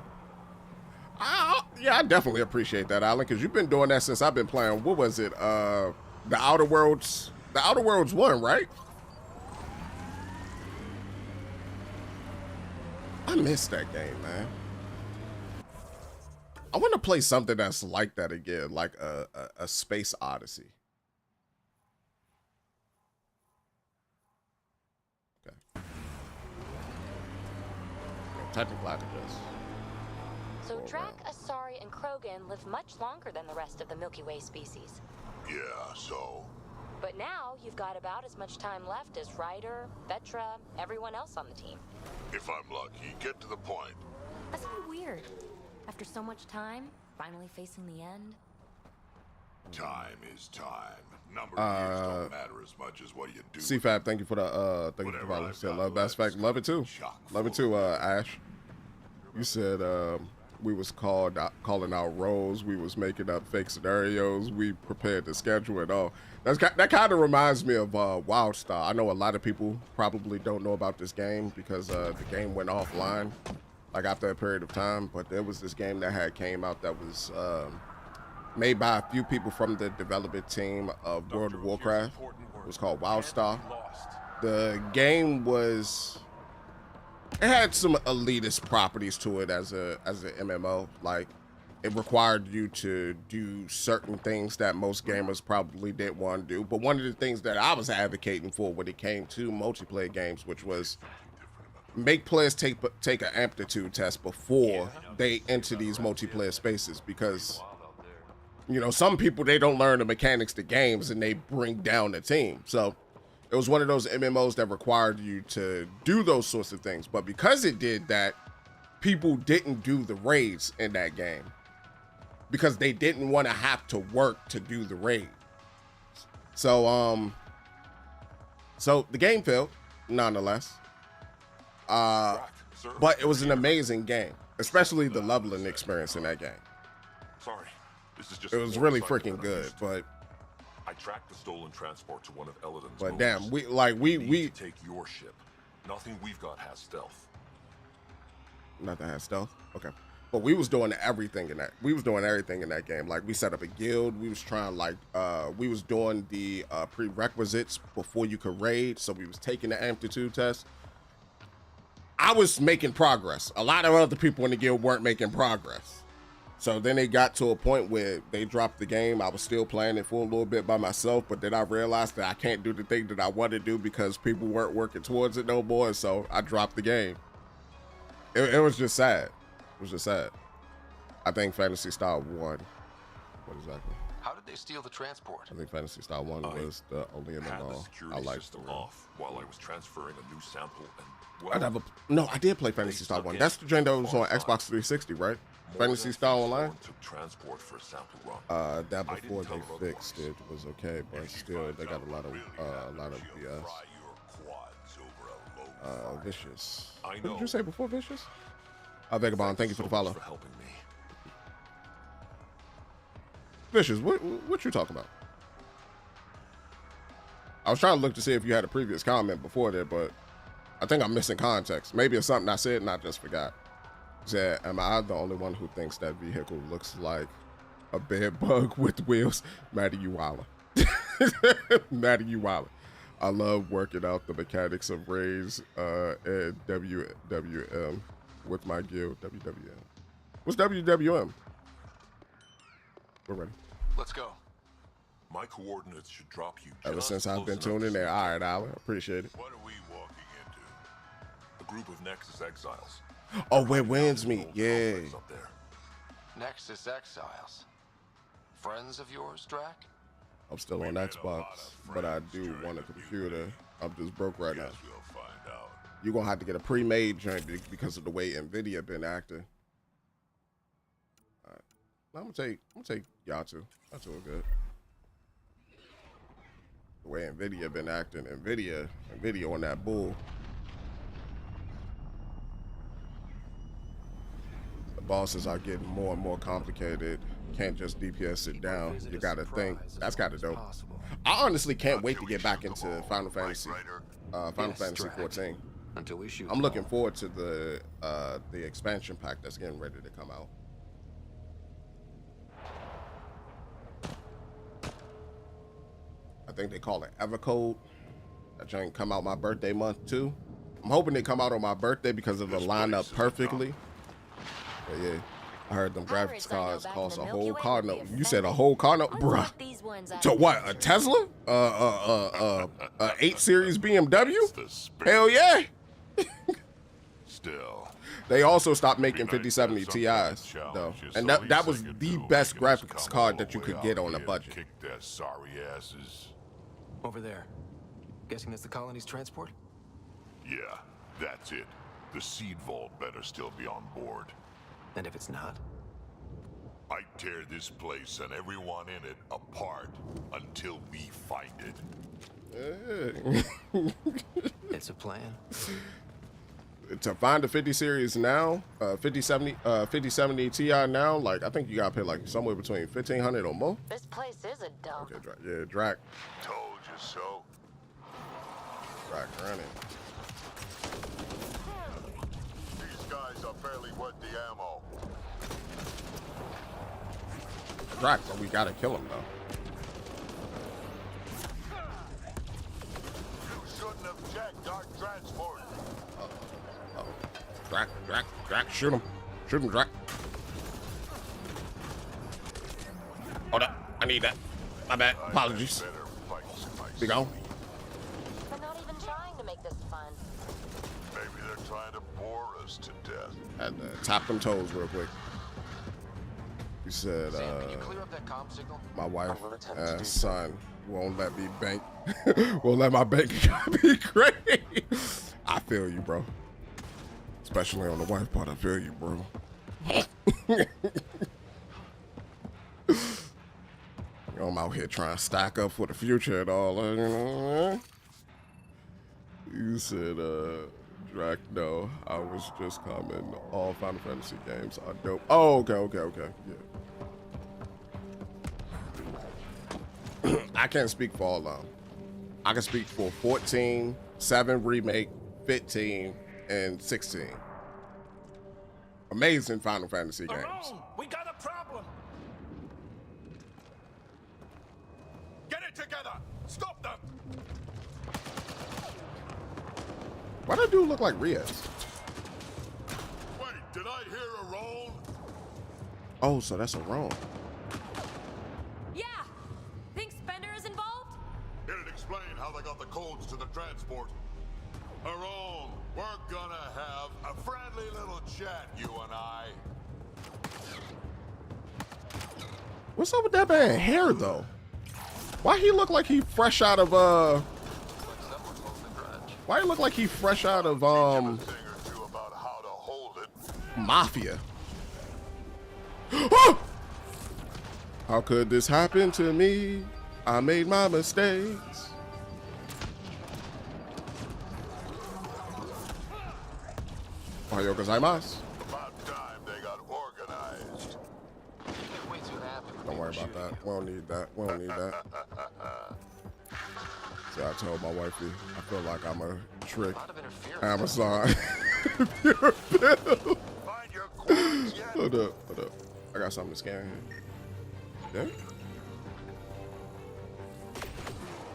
Yeah, I definitely appreciate that, Alan, because you've been doing that since I've been playing. What was it? The Outer Worlds. The Outer Worlds 1, right? I missed that game, man. I want to play something that's like that again, like a Space Odyssey. Okay. Technically, I could just. So Drac, Asari, and Krogan live much longer than the rest of the Milky Way species. Yeah, so? But now you've got about as much time left as Ryder, Vetra, everyone else on the team. If I'm lucky, get to the point. That's so weird. After so much time, finally facing the end. Time is time. Number of years don't matter as much as what you do. CFAB, thank you for the thank you for following. Said love Mass Effect, love it too. Love it too, Ash. You said we was calling out roles, we was making up fake scenarios, we prepared the schedule and all. That kind of reminds me of WildStar. I know a lot of people probably don't know about this game because the game went offline like after a period of time, but there was this game that had came out that was made by a few people from the development team of World of Warcraft. It was called WildStar. The game was, it had some elitist properties to it as a MMO. Like it required you to do certain things that most gamers probably didn't want to do. But one of the things that I was advocating for when it came to multiplayer games, which was make players take an aptitude test before they enter these multiplayer spaces, because you know, some people, they don't learn the mechanics to games and they bring down the team. So it was one of those MMOs that required you to do those sorts of things. But because it did that, people didn't do the raids in that game because they didn't want to have to work to do the raid. So so the game failed nonetheless. But it was an amazing game, especially the leveling experience in that game. Sorry. This is just it was really freaking good, but I tracked the stolen transport to one of Eladon's but moons. damn, we need to take your ship. Nothing we've got has stealth. Nothing has stealth. Okay, but we was doing everything in that. We was doing everything in that game. Like we set up a guild. We was trying we was doing the prerequisites before you could raid. So we was taking the aptitude test. I was making progress. A lot of other people in the guild weren't making progress. So then they got to a point where they dropped the game. I was still playing it for a little bit by myself, but then I realized that I can't do the thing that I want to do because people weren't working towards it no more. So I dropped the game. It was just sad. It was just sad. I think Phantasy Star 1. What exactly? How did they steal the transport? I think Phantasy Star 1 was the only MMO I liked. System off while I was transferring a new sample and I did play Phantasy Star 1. That's the game that was on Xbox 360, right? Phantasy Star Online? Transport for a sample run. That before they fixed it was okay, but still they got a lot of BS. Vicious. What did you say before Vicious? Vagabond, thank you for the follow. Vicious, what you talking about? I was trying to look to see if you had a previous comment before there, but I think I'm missing context. Maybe it's something I said and I just forgot. Said, am I the only one who thinks that vehicle looks like a bed bug with wheels? Maddie, you wildin'. Maddie, you wildin'. I love working out the mechanics of Rays and WWM with my guild, WWM. What's WWM? We're ready. Let's go. My coordinates should drop you. Ever just since I've close been enough tuning to in, see all right, I appreciate it. What are we walking into? A group of Nexus exiles. Oh, where wins meet? Yeah. Up there. Nexus Exiles. Friends of yours, Drac? I'm still on Xbox, but I do want a computer. I'm just broke right now. We'll find out. You're gonna have to get a pre-made joint because of the way Nvidia been acting. All right. I'm gonna take y'all two. Y'all two are good. The way Nvidia been acting, Nvidia on that bull. The bosses are getting more and more complicated. Can't just DPS it down. You gotta think. That's kinda dope. I honestly can't wait to get back into Final Fantasy 14. Until we shoot. I'm looking forward to the expansion pack that's getting ready to come out. I think they call it Evercode. That joint come out my birthday month too. I'm hoping they come out on my birthday because of the lineup perfectly. But yeah, I heard them graphics cards cost a whole car note. You said a whole car note, bruh. To what? A Tesla? 8 Series BMW? Hell yeah. Still. They also stopped making 5070 Ti's though, and that was the best graphics card that you could get on a budget. Kick their sorry asses. Over there. Guessing that's the colony's transport? Yeah, that's it. The seed vault better still be on board. And if it's not? I tear this place and everyone in it apart until we find it. It's a plan. To find the 50 series now, 5070 Ti now, like I think you gotta pay like somewhere between 1,500 or more. This place is a dump. Okay, yeah, Drac. Told you so. Drac running. These guys are barely worth the ammo. Drac, but we gotta kill him though. You shouldn't have jacked our transport. Drac, shoot him, Drac. Hold up, I need that. My bad, apologies. Be gone. They're not even trying to make this fun. Maybe they're trying to bore us to death. Had to tap them toes real quick. You said, Sam, can you clear up that comm signal? my wife, son, won't let me bank, won't let my bank account be great. I feel you, bro. Especially on the wife part, I feel you, bro. I'm out here trying to stack up for the future and all. You know? You said, Drac, no, I was just commenting. All Final Fantasy games are dope. Oh, okay, yeah. I can't speak for all of them. I can speak for 14, 7 Remake, 15, and 16. Amazing Final Fantasy games. We got a problem. Get it together. Stop them. Why that dude look like Riaz? Wait, did I hear a roll? Oh, so that's a wrong. Yeah. Think Spender is involved? It'd explain how they got the codes to the transport. Aron, we're gonna have a friendly little chat, you and I. What's up with that man's hair though? Why he look like he fresh out of Why he look like he fresh out of Mafia? How could this happen to me? I made my mistakes. Ohayou gozaimasu. About time they got organized. Way too happy. Don't worry about that. We don't need that. We don't need that. See, I told my wifey, I feel like I'm a trick Amazon. Pure bill. Hold up. I got something to scan here. Yeah?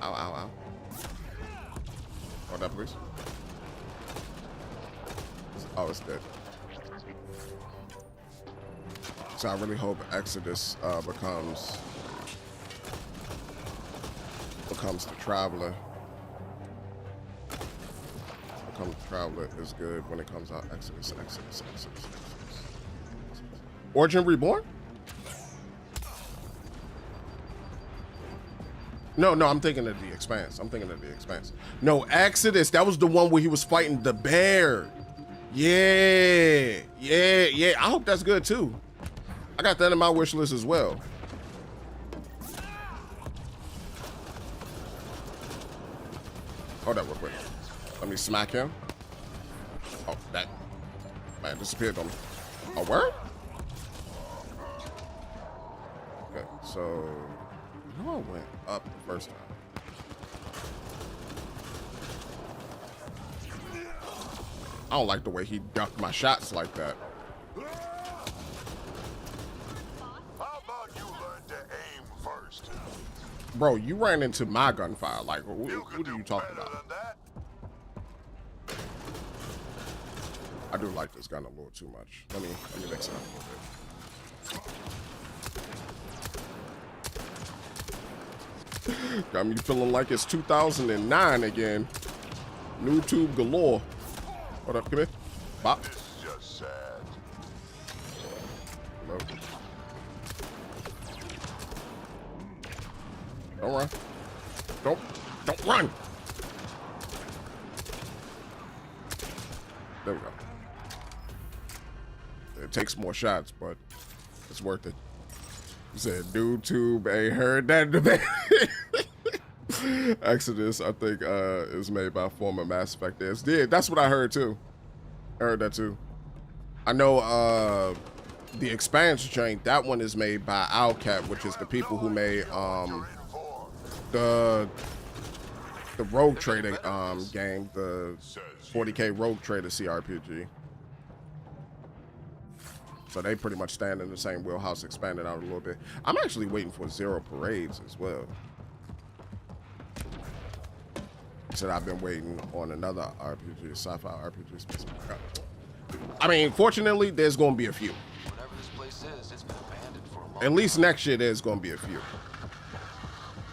Ow. Hold that, please. Oh, it's dead. So I really hope Exodus becomes the Traveler. Become the Traveler is good when it comes out. Exodus. Origin Reborn? No, I'm thinking of the Expanse. No, Exodus. That was the one where he was fighting the bear. Yeah. I hope that's good too. I got that in my wish list as well. Hold that real quick. Let me smack him. Oh, that man disappeared on me. Oh, word? Okay, so I know I went up the first time. I don't like the way he ducked my shots like that. How about you learn to aim first? Bro, you ran into my gunfire. Like, what are you talking about? I do like this gun a little too much. Let me mix it up a little bit. Got me feeling like it's 2009 again. New tube galore. Hold up, come here. Bop. This is just sad. No. Don't run. Don't run. There we go. It takes more shots, but it's worth it. You said YouTube ain't heard that debate. Exodus, I think, is made by former Mass Effect devs. Yeah, that's what I heard too. I heard that too. I know the Expanse chain, that one is made by Kett, which is the people who made the Rogue Trader game, the 40K Rogue Trader CRPG. So they pretty much stand in the same wheelhouse, expanded out a little bit. I'm actually waiting for Zero Parades as well. Said I've been waiting on another RPG, sci-fi RPG. I mean, fortunately, there's going to be a few. Whatever this place is, it's been abandoned for a long At least next year, there's going to be a few.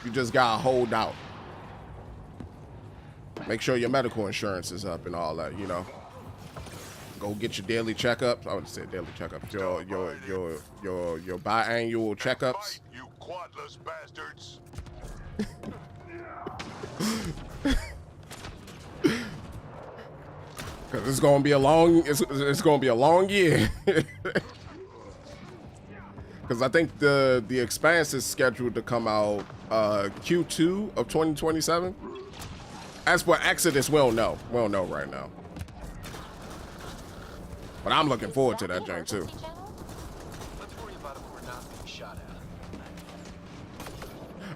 You just got to hold out. Make sure your medical insurance is up and all that, you know. Go get your daily checkups. I would say daily checkups. Your biannual checkups. You quadless bastards. Cause it's gonna be a long. It's gonna be a long year. Cause I think the Expanse is scheduled to come out Q2 of 2027. As for Exodus, we don't know. We don't know right now. But I'm looking forward to that joint too. Let's worry about it when we're not being shot at.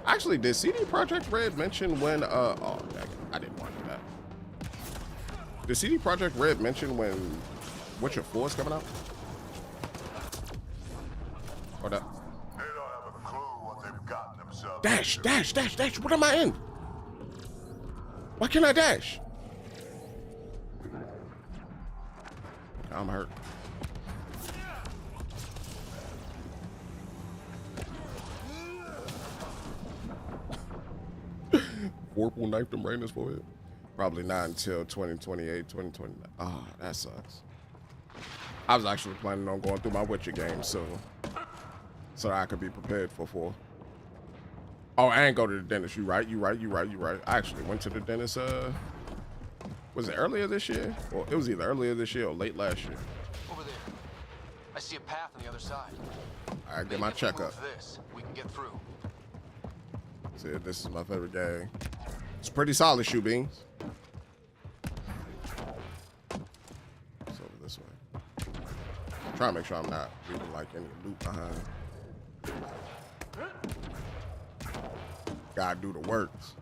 Actually, did CD Projekt Red mention when? Oh, dang, I didn't want to do that. Did CD Projekt Red mention when Witcher 4 is coming out? Hold up. They don't have a clue what they've gotten themselves. Dash! What am I in? Why can't I dash? I'm hurt. Warp will knife them right in his forehead. Probably not until 2028, 2029. Ah, that sucks. I was actually planning on going through my Witcher game soon, so that I could be prepared for 4. Oh, I ain't go to the dentist. You right. I actually went to the dentist, was it earlier this year? Well, it was either earlier this year or late last year. Over there. I see a path on the other side. All right, get my checkup. This, we can get through. See, this is my favorite game. It's pretty solid, Shoe Beans. It's over this way. Try to make sure I'm not leaving like any loot behind. Gotta do the works.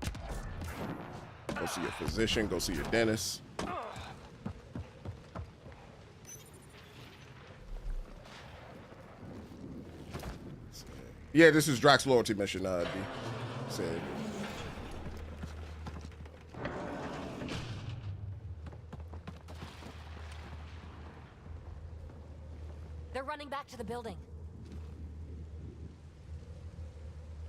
Go see your physician, go see your dentist. Yeah, this is Drax's loyalty mission, D. Said. going back to the building.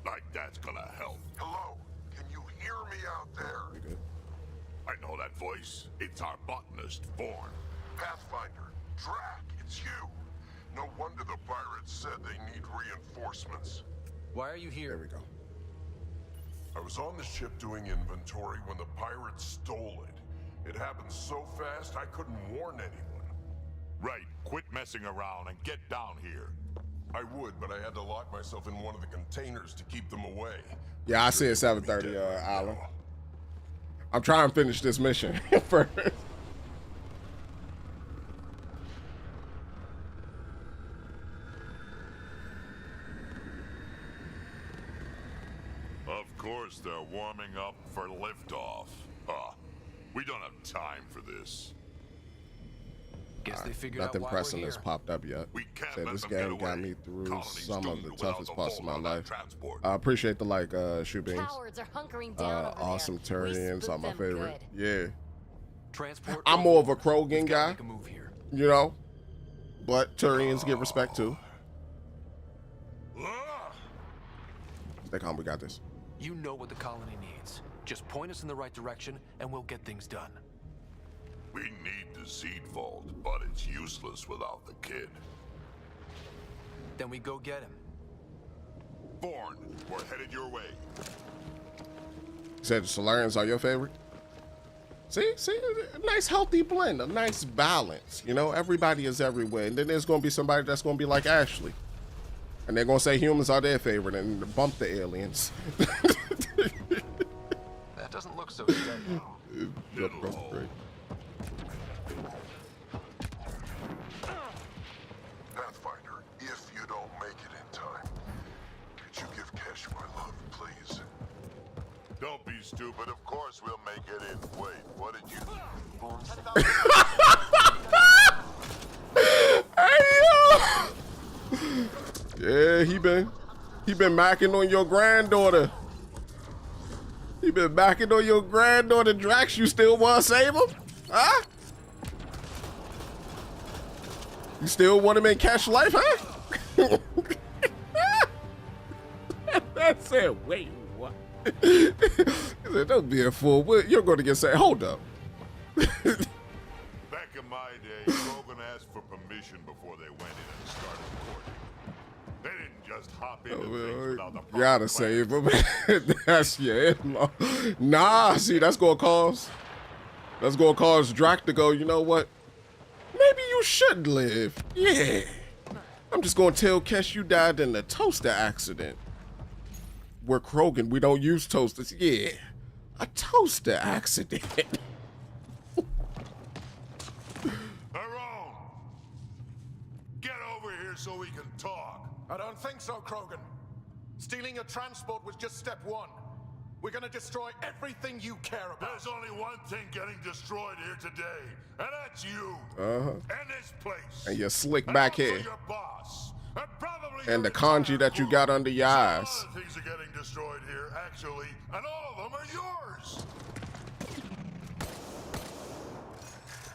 Like that's gonna help. Hello? Can you hear me out there? You good? I know that voice. It's our botanist, Vorn. Pathfinder, Drac, it's you. No wonder the pirates said they need reinforcements. Why are you here? There we go. I was on the ship doing inventory when the pirates stole it. It happened so fast I couldn't warn anyone. Right, quit messing around and get down here. I would, but I had to lock myself in one of the containers to keep them away. Yeah, I said 7:30, Alan. I'm trying to finish this mission first. Of course they're warming up for liftoff. Huh. We don't have time for this. Guess they figured Nothing out why pressing we're has here. popped up yet. We can't Said let this them get game got away. me through Colony's some of doomed the without toughest the parts of my hold on that life. transport. I appreciate the like, shoe beams. Cowards are hunkering down over Awesome there. We Turians are spooked my them favorite. good. Yeah. Transport. I'm more of a Krogan We've gotta guy, make a move here. you know, but Turians get respect too. Stay calm, we got this. You know what the colony needs. Just point us in the right direction, and we'll get things done. We need the seed vault, but it's useless without the kid. Then we go get him. Vorn, we're headed your way. You said the Solarians are your favorite? See, a nice healthy blend, a nice balance. You know, everybody is everywhere. And then there's going to be somebody that's going to be like Ashley. And they're going to say humans are their favorite and bump the aliens. That doesn't look so steady. Great. Pathfinder, if you don't make it in time, could you give Kesh my love, please? Don't be stupid. Of course we'll make it in. Wait, what did you... Yeah, he been macking on your granddaughter. He been macking on your granddaughter, Drax. You still want to save him? Huh? You still want him in Kesh life, huh? That's it. Wait, what? He said, don't be a fool. You're going to get saved. Hold up. Back in my day, Krogan asked for permission before they went in and started recording. They didn't just hop into things without the proper Gotta save him. That's your in-law. Nah, see, that's gonna cause Drac to go, you know what? Maybe you should live. Yeah. I'm just gonna tell Kesh you died in a toaster accident. We're Krogan, we don't use toasters. Yeah. A toaster accident. Aron! Get over here so we can talk. I don't think so, Krogan. Stealing a transport was just step one. We're gonna destroy everything you care about. There's only one thing getting destroyed here today, and that's you. And this place. And your slick back and also head. your boss. And probably And your the kanji entire that you crew. got under your eyes. Some other things are getting destroyed here, actually, and all of them are yours.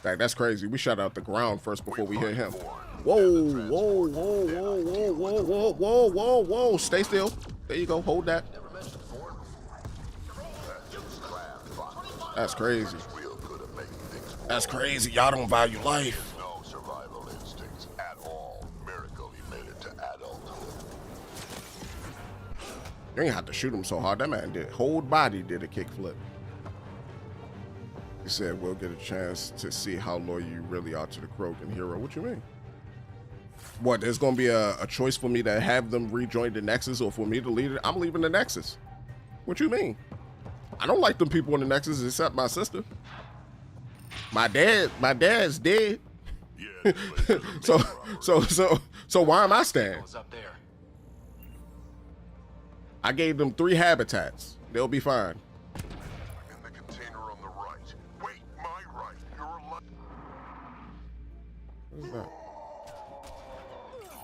That's crazy. We shot out the ground first before we hit him. Whoa. Stay still. There you go. Hold that. That's crazy. That's crazy. Y'all don't value life. No survival instincts at all. Miracle he made it to adulthood. You ain't have to shoot him so hard. That man did. Whole body did a kickflip. He said, we'll get a chance to see how loyal you really are to the Krogan hero. What you mean? What, there's going to be a choice for me to have them rejoin the Nexus or for me to lead it? I'm leaving the Nexus. What you mean? I don't like them people in the Nexus except my sister. My dad's dead. Yeah, so why am I staying? Up there. I gave them 3 habitats. They'll be fine. In the container on the right. Wait, my right. Your left. What's that?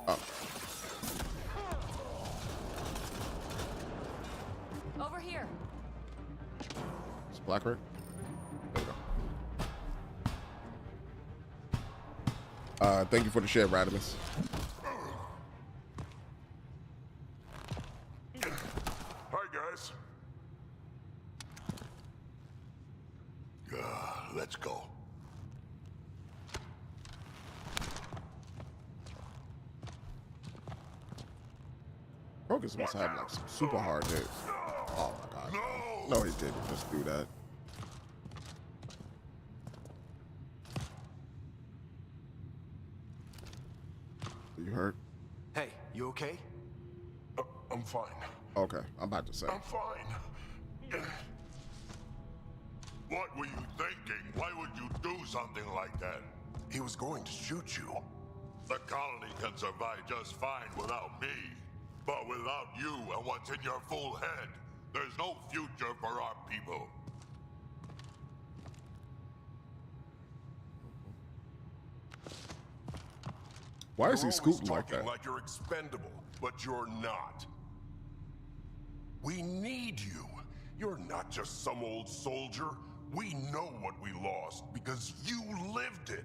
Oh. Over here. It's black, right? There we go. Thank you for the share, Radimus. Let's go. Krogan must have like some super hard hits. Oh my god. No, he didn't just do that. You hurt? Hey, you okay? I'm fine. Okay, I'm about to say. I'm fine. What were you thinking? Why would you do something like that? He was going to shoot you. The colony can survive just fine without me. But without you and what's in your fool head, there's no future for our people. Why is he scooting like that? Like you're expendable, but you're not. We need you. You're not just some old soldier. We know what we lost because you lived it.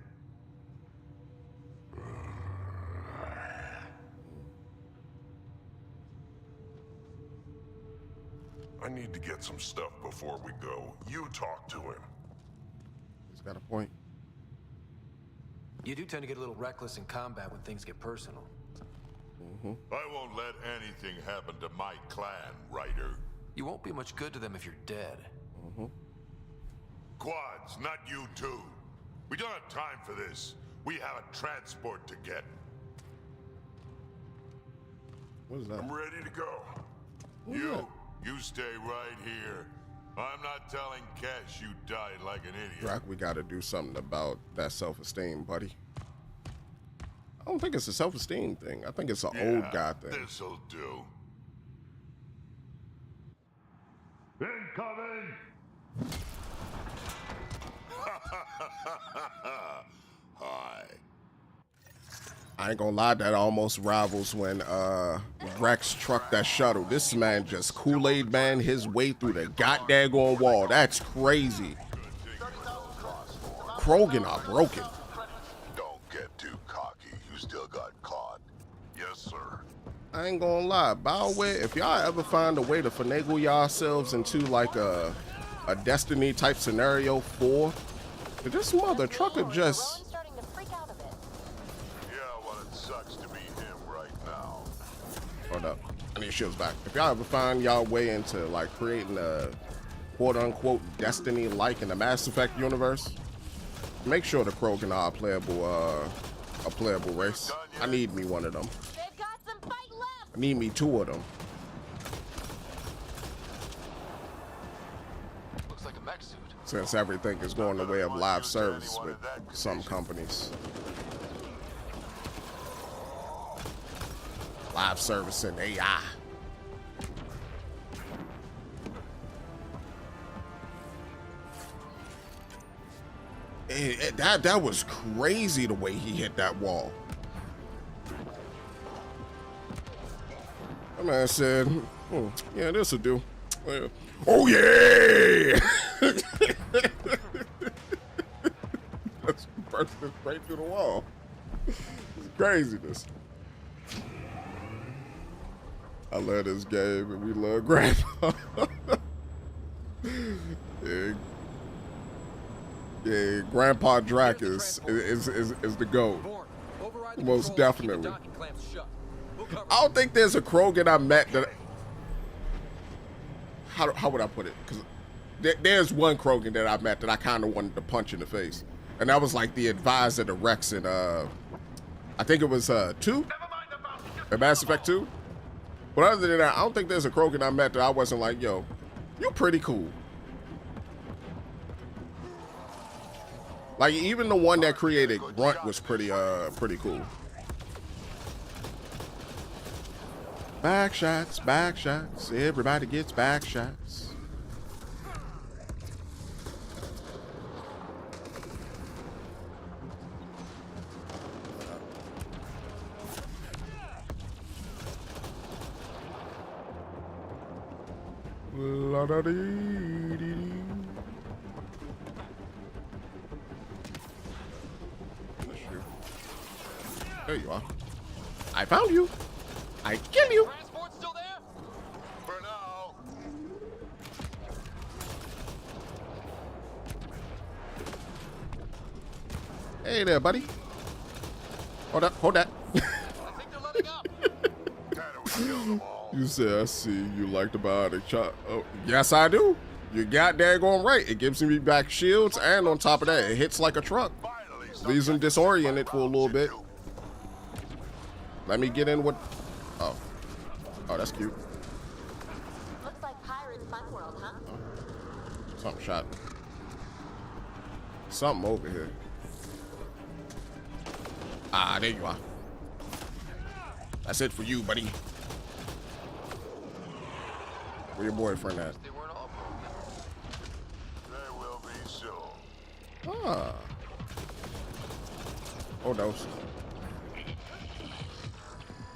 I need to get some stuff before we go. You talk to him. He's got a point. You do tend to get a little reckless in combat when things get personal. I won't let anything happen to my clan, Ryder. You won't be much good to them if you're dead. Quads, not you too. We don't have time for this. We have a transport to get. What is that? I'm ready to go. You stay right here. I'm not telling Kett you died like an idiot. Drac, we gotta do something about that self-esteem, buddy. I don't think it's a self-esteem thing. I think it's an old guy thing. This'll do. Incoming! Hi. I ain't gonna lie, that almost rivals when Rex trucked that shuttle. This man just Kool-Aid man his way through the goddamn wall. That's crazy. Krogan are broken. Don't get too cocky. You still got caught. Yes, sir. I ain't gonna lie, BioWare, if y'all ever find a way to finagle yourselves into like a Destiny type scenario 4, this mother trucker just... Hold up. I need shields back. If y'all ever find y'all way into like creating a quote-unquote Destiny like in the Mass Effect universe, make sure the Krogan are a playable race. I need me one of them. I need me 2 of them. Looks like a mech suit. Since everything is going the way of live service with some companies. Live service and AI. That was crazy the way he hit that wall. That man said, yeah, this'll do. Oh yeah! That's bursting straight through the wall. It's craziness. I love this game and we love Grandpa. yeah, Grandpa Drac is the GOAT. Most definitely. I don't think there's a Krogan I met that... How would I put it? Because there's one Krogan that I met that I kind of wanted to punch in the face. And that was like the advisor to Rex in, I think it was 2? In Mass Effect 2? But other than that, I don't think there's a Krogan I met that I wasn't like, yo, you pretty cool. Like, even the one that created Grunt was pretty cool. Back shots, everybody gets back shots. There you are. I found you. I kill you. Transport's still there? For now. Hey there, buddy. Hold up, hold that. You said, I see you like the biotic chop. Oh, yes, I do. You got daggone right. It gives me back shields, and on top of that, it hits like a truck. Leaves him disoriented for a little bit. Let me get in with... Oh. Oh, that's cute. Looks like Pirates Fun World, huh? Something shot. Something over here. Ah, there you are. That's it for you, buddy. Where your boyfriend at? They will be soon. Ah. Oh, those.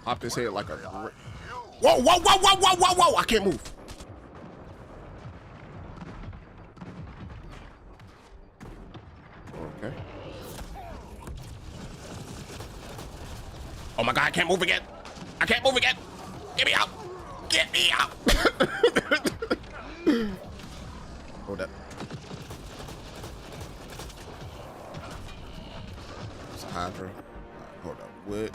Pop his head like a... Whoa, whoa, whoa, whoa, whoa, whoa, whoa! I can't move. Okay. Oh my God, I can't move again. I can't move again. Get me out. Get me out. Hold up. It's a Hydra. Hold up. What?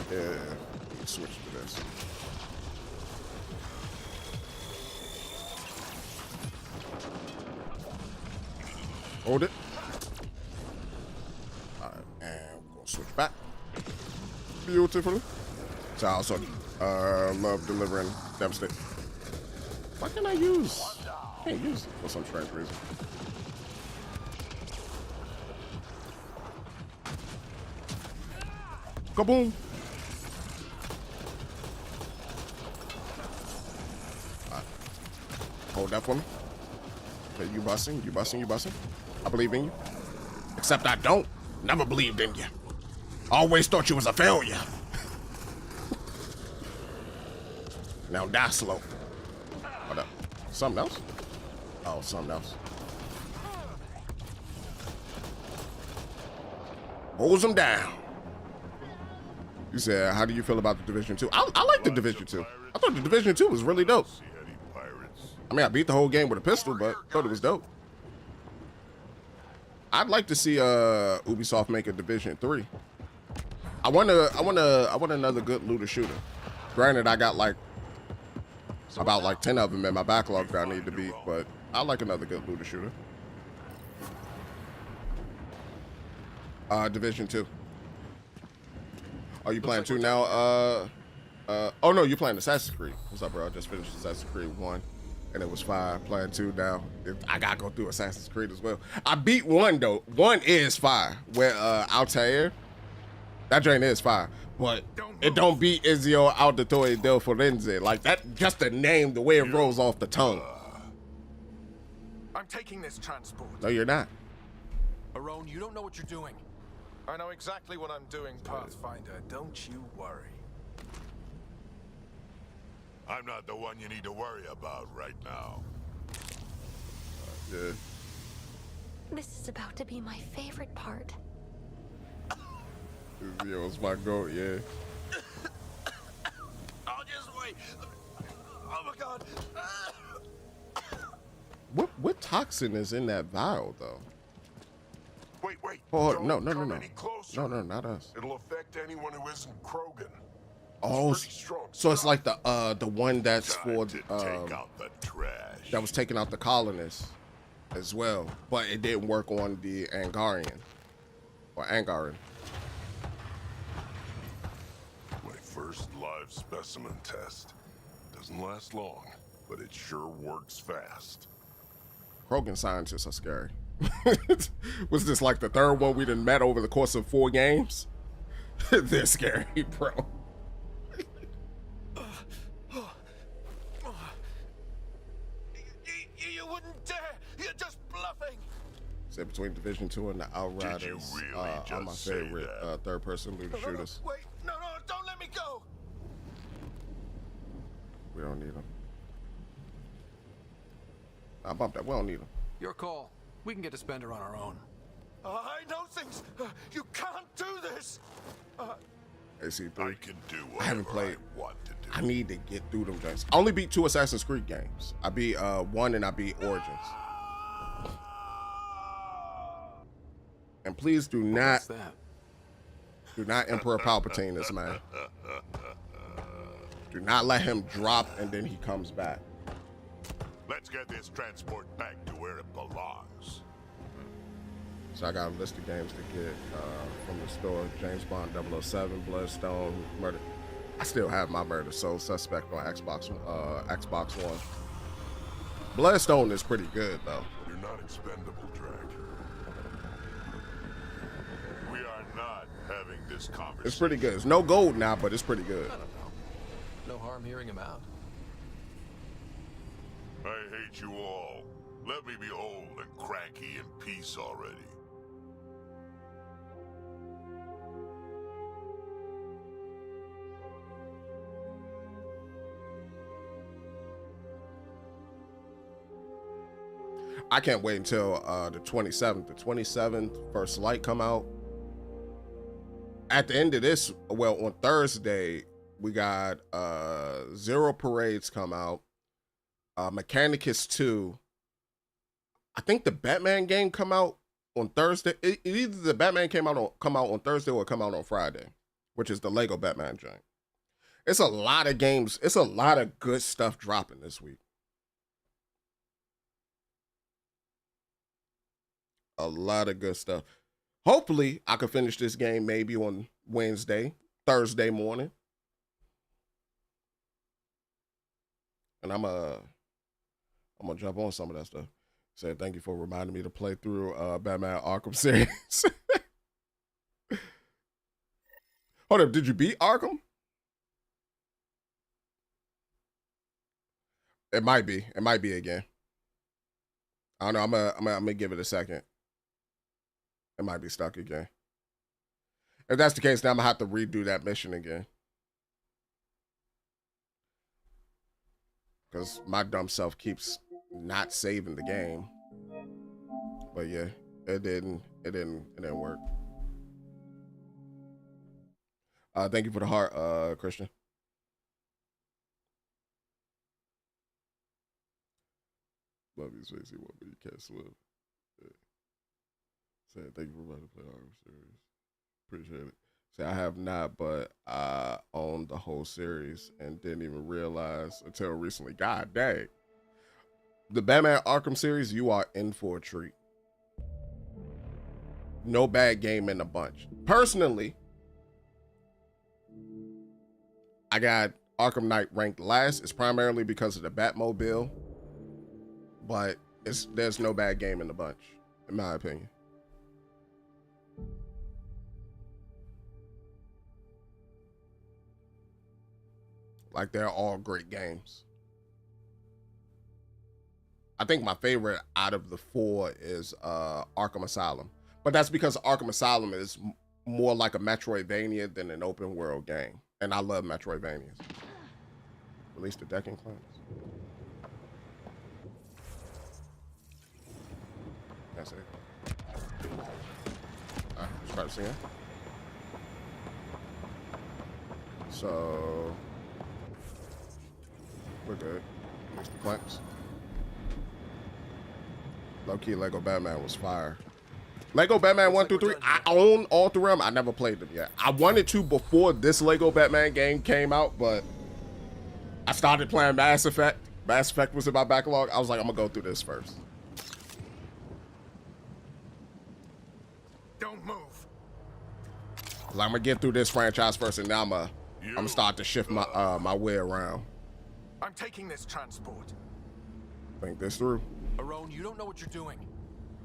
Switch to this. Hold it. All right, and we're gonna switch back. Beautifully. So I also love delivering Devastate. Why can't I use? I can't use it for some strange reason. Kaboom! Right. Hold that for me. Okay, you busting, you busting, you busting. I believe in you. Except I don't. Never believed in you. Always thought you was a failure. Now die slow. What up? Something else? Oh, something else. Holds them down. You said, how do you feel about the Division 2? I like the Division 2. I thought the Division 2 was really dope. I mean, I beat the whole game with a pistol, but thought it was dope. I'd like to see Ubisoft make a Division 3. I want another good looter shooter. Granted, I got like about like 10 of them in my backlog that I need to beat, but I like another good looter shooter. Division 2. Are you playing 2 now? Oh no, you're playing Assassin's Creed. What's up, bro? I just finished Assassin's Creed 1, and it was 5. Playing 2 now. I gotta go through Assassin's Creed as well. I beat 1 though. 1 is 5. Where Altair, that joint is 5, but it don't beat Ezio Auditore del Firenze. Like that, just the name, the way it rolls off the tongue. I'm taking this transport. No, you're not. Arone, you don't know what you're doing. I know exactly what I'm doing, Pathfinder. Don't you worry. I'm not the one you need to worry about right now. Yeah. This is about to be my favorite part. Ezio's my goat, yeah. I'll just wait. Oh my God. What toxin is in that vial though? Wait. Oh, Don't no, come any closer. No, not us. It'll affect anyone who isn't Krogan. Oh, so it's like the one that's for take out the trash. that was taking out the colonists as well, but it didn't work on the Angarian or Angaran. My first live specimen test. Doesn't last long, but it sure works fast. Krogan scientists are scary. Was this like the third one we done met over the course of 4 games? They're scary, bro. You wouldn't dare! You're just bluffing! Say between Division 2 and the Outriders are my favorite third-person looter shooters. Wait, no, don't let me go! We don't need them. I bumped that. We don't need them. Your call. We can get to Spender on our own. I know things. You can't do this. AC3. I can do whatever I haven't played. I want to do. I need to get through them joints. I only beat 2 Assassin's Creed games. I beat 1 and I beat Origins. And please do not. What's that? Do not Emperor Palpatine this man. Do not let him drop and then he comes back. Let's get this transport back to where it belongs. So I got a list of games to get from the store. James Bond 007, Bloodstone, Murder. I still have my Murder Soul Suspect on Xbox One. Bloodstone is pretty good though. You're not expendable, Drac. We are not having this conversation. It's pretty good. It's no gold now, but it's pretty good. I don't know. No harm hearing him out. I hate you all. Let me be old and cranky in peace already. I can't wait until the 27th. The 27th, First Light come out. At the end of this, well, on Thursday, we got Zero Parades come out. Mechanicus 2. I think the Batman game come out on Thursday. Either the Batman come out on Thursday or come out on Friday, which is the Lego Batman joint. It's a lot of games. It's a lot of good stuff dropping this week. A lot of good stuff. Hopefully, I can finish this game maybe on Thursday morning. And I'm gonna jump on some of that stuff. Say thank you for reminding me to play through Batman Arkham series. Hold up, did you beat Arkham? It might be. It might be again. I don't know. I'm gonna give it a second. It might be stuck again. If that's the case, then I'm gonna have to redo that mission again. Because my dumb self keeps not saving the game. But yeah, it didn't work. Thank you for the heart, Christian. Love you, Spacey. What, but you can't swim. Yeah. Say thank you for about to play Arkham series. Appreciate it. Say I have not, but I owned the whole series and didn't even realize until recently. God dang. The Batman Arkham series, you are in for a treat. No bad game in the bunch. Personally, I got Arkham Knight ranked last. It's primarily because of the Batmobile. But there's no bad game in the bunch, in my opinion. Like, they're all great games. I think my favorite out of the four is Arkham Asylum. But that's because Arkham Asylum is more like a Metroidvania than an open world game. And I love Metroidvanias. Release the decking clans. That's it. Alright, let's try to see it. So we're good. Release the planks. Low-key Lego Batman was fire. Lego Batman 1 through 3, I own all three of them. I never played them yet. I wanted to before this Lego Batman game came out, but I started playing Mass Effect. Mass Effect was in my backlog. I was like, I'm gonna go through this first. Don't move. I'm gonna get through this franchise first, and now I'm gonna start to shift my my way around. I'm taking this transport. Think this through. Arone, you don't know what you're doing.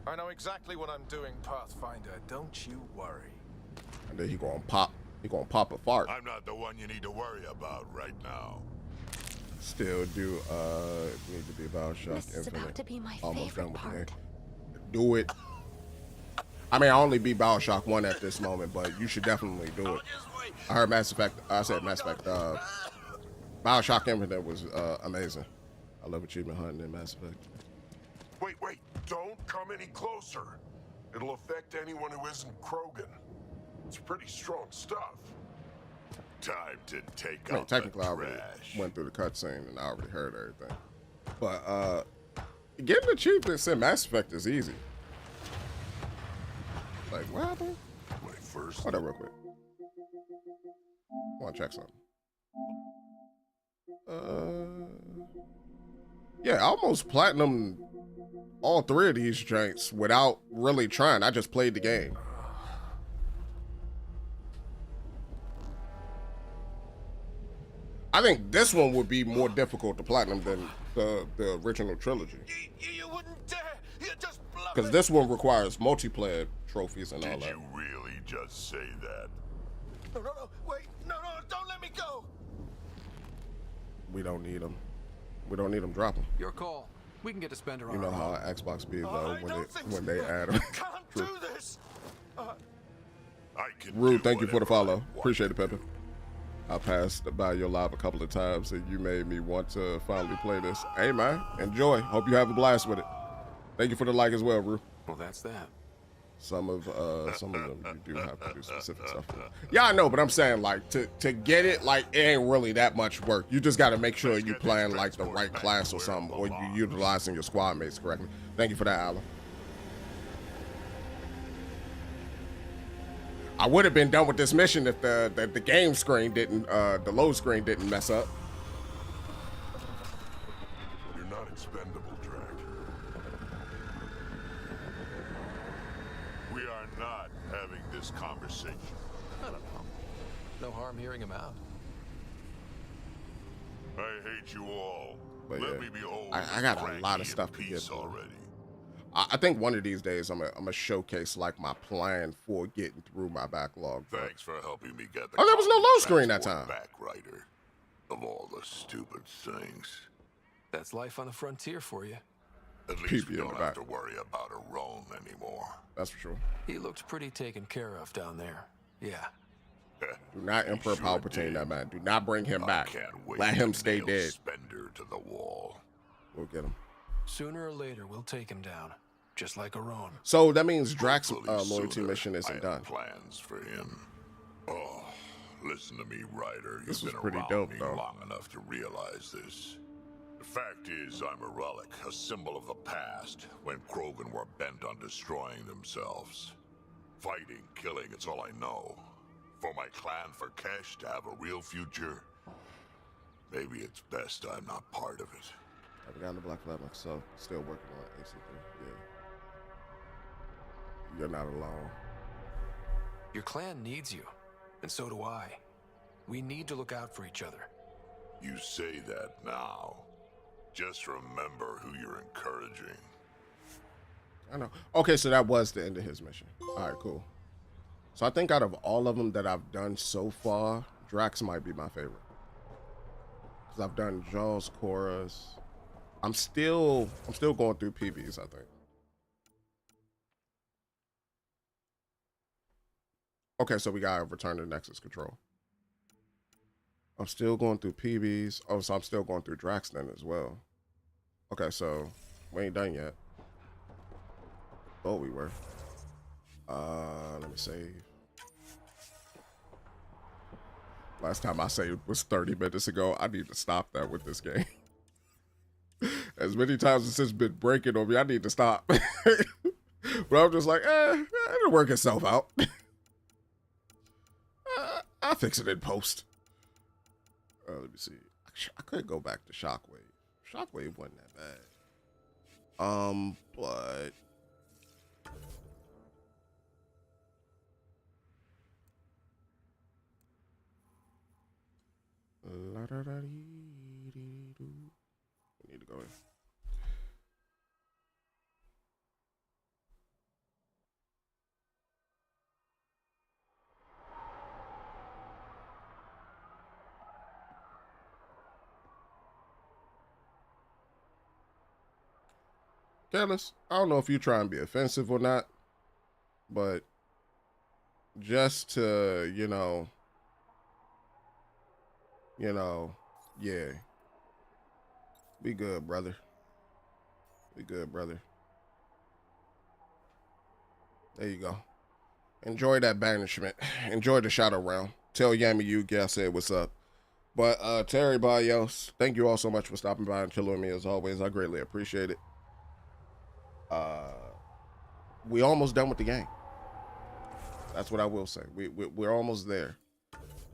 I know exactly what I'm doing, Pathfinder. Don't you worry. And then he gonna pop a fart. I'm not the one you need to worry about right now. Still do need to be BioShock This is Infinite. about to be my Almost favorite done with the part. game. Do it. I mean, I only beat BioShock 1 at this moment, but you should definitely do it. I heard Mass Effect. I said Mass Effect. BioShock Infinite was amazing. I love achievement hunting in Mass Effect. Wait. Don't come any closer. It'll affect anyone who isn't Krogan. It's pretty strong stuff. Time to take out technically, the I already trash. went through the cutscene and I already heard everything. But getting achievements in Mass Effect is easy. Like, what happened? My first. Hold on real quick. I want to check something. Yeah, I almost platinum all 3 of these joints without really trying. I just played the game. I think this one would be more difficult to platinum than the original trilogy. You wouldn't dare! You just bluff Because it. this one requires multiplayer trophies and all that. Did you really just say that? No, wait, no, don't let me go! We don't need them. We don't need them. Drop them. Your call. We can get a spender on. You know our how own. Xbox be though when they add them. Can't do this! I can Rude, thank you for the follow. Appreciate it, Pepe. I passed by your live a couple of times and you made me want to finally play this. Hey man, enjoy. Hope you have a blast with it. Thank you for the like as well, Rue. Well, that's that. Some of them you do have to do specific stuff for. Yeah, I know, but I'm saying like to get it, like it ain't really that much work. You just got to make sure you playing like the right class or something, or you utilizing your squad mates correctly. Thank you for that, Alan. I would have been done with this mission if the game screen didn't, the load screen didn't mess up. You're not expendable, Drac. We are not having this conversation. I don't know. No harm hearing him out. I hate you all. But Let yeah, me be old. I got a lot of stuff to get already. I think one of these days I'm gonna showcase like my plan for getting through my backlog. Thanks for helping me get the Oh, there was no load screen that time. back, Ryder. Of all the stupid things. That's life on the frontier for you. At least we don't have to worry about a Roan anymore. That's for sure. He looked pretty taken care of down there. Yeah. Do not Emperor Palpatine that man. Do not bring him back. Let him stay dead. Spender to the wall. We'll get him. Sooner or later, we'll take him down, just like a Roan. So that means Drax's loyalty mission isn't done. Plans for him. Oh, listen to me, Ryder. This You've was been pretty around dope, me though. long enough to realize this. The fact is, I'm a relic, a symbol of the past, when Krogan were bent on destroying themselves. Fighting, killing, it's all I know. For my clan, for Kesh to have a real future, maybe it's best I'm not part of it. I've got the Black Flag myself. Still working on AC3. Yeah. You're not alone. Your clan needs you, and so do I. We need to look out for each other. You say that now. Just remember who you're encouraging. I know. Okay, so that was the end of his mission. All right, cool. So I think out of all of them that I've done so far, Drax might be my favorite. Because I've done Jaws, Chorus. I'm still going through PVs, I think. Okay, so we got Return to Nexus Control. I'm still going through PVs. Oh, so I'm still going through Drax then as well. Okay, so we ain't done yet. Oh, we were. Let me save. Last time I saved was 30 minutes ago. I need to stop that with this game. As many times as it's been breaking on me, I need to stop. But I'm just like, it'll work itself out. I'll fix it in post. Let me see. I could go back to Shockwave. Shockwave wasn't that bad. But we need to go in. Careless. I don't know if you try and be offensive or not, but just to, yeah. Be good, brother. Be good, brother. There you go. Enjoy that banishment. Enjoy the shadow round. Tell Yami Yugi I said what's up. But to everybody else, thank you all so much for stopping by and chilling with me as always. I greatly appreciate it. We almost done with the game. That's what I will say. We're almost there.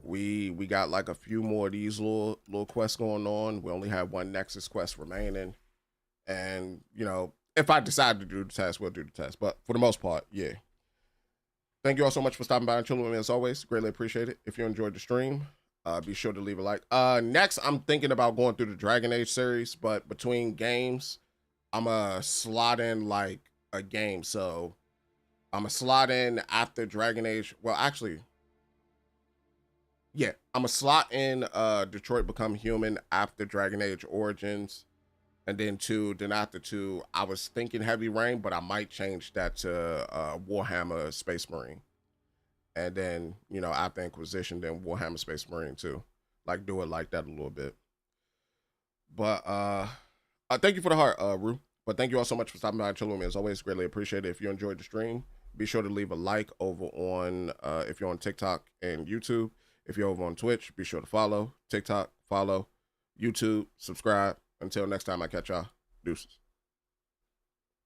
We got like a few more of these little quests going on. We only have one Nexus quest remaining. And, you know, if I decide to do the test, we'll do the test. But for the most part, yeah. Thank you all so much for stopping by and chilling with me as always. Greatly appreciate it. If you enjoyed the stream, be sure to leave a like. Next, I'm thinking about going through the Dragon Age series, but between games, I'm going to slot in like a game. So I'm going to slot in after Dragon Age. Well, actually, yeah, I'm going to slot in Detroit Become Human after Dragon Age Origins. And then then after 2, I was thinking Heavy Rain, but I might change that to Warhammer Space Marine. And then, you know, after Inquisition, then Warhammer Space Marine too. Like, do it like that a little bit. But thank you for the heart, Rue. But thank you all so much for stopping by and chilling with me. As always, greatly appreciate it. If you enjoyed the stream, be sure to leave a like over on, if you're on TikTok and YouTube. If you're over on Twitch, be sure to follow. TikTok, follow. YouTube, subscribe. Until next time I catch y'all. Deuces.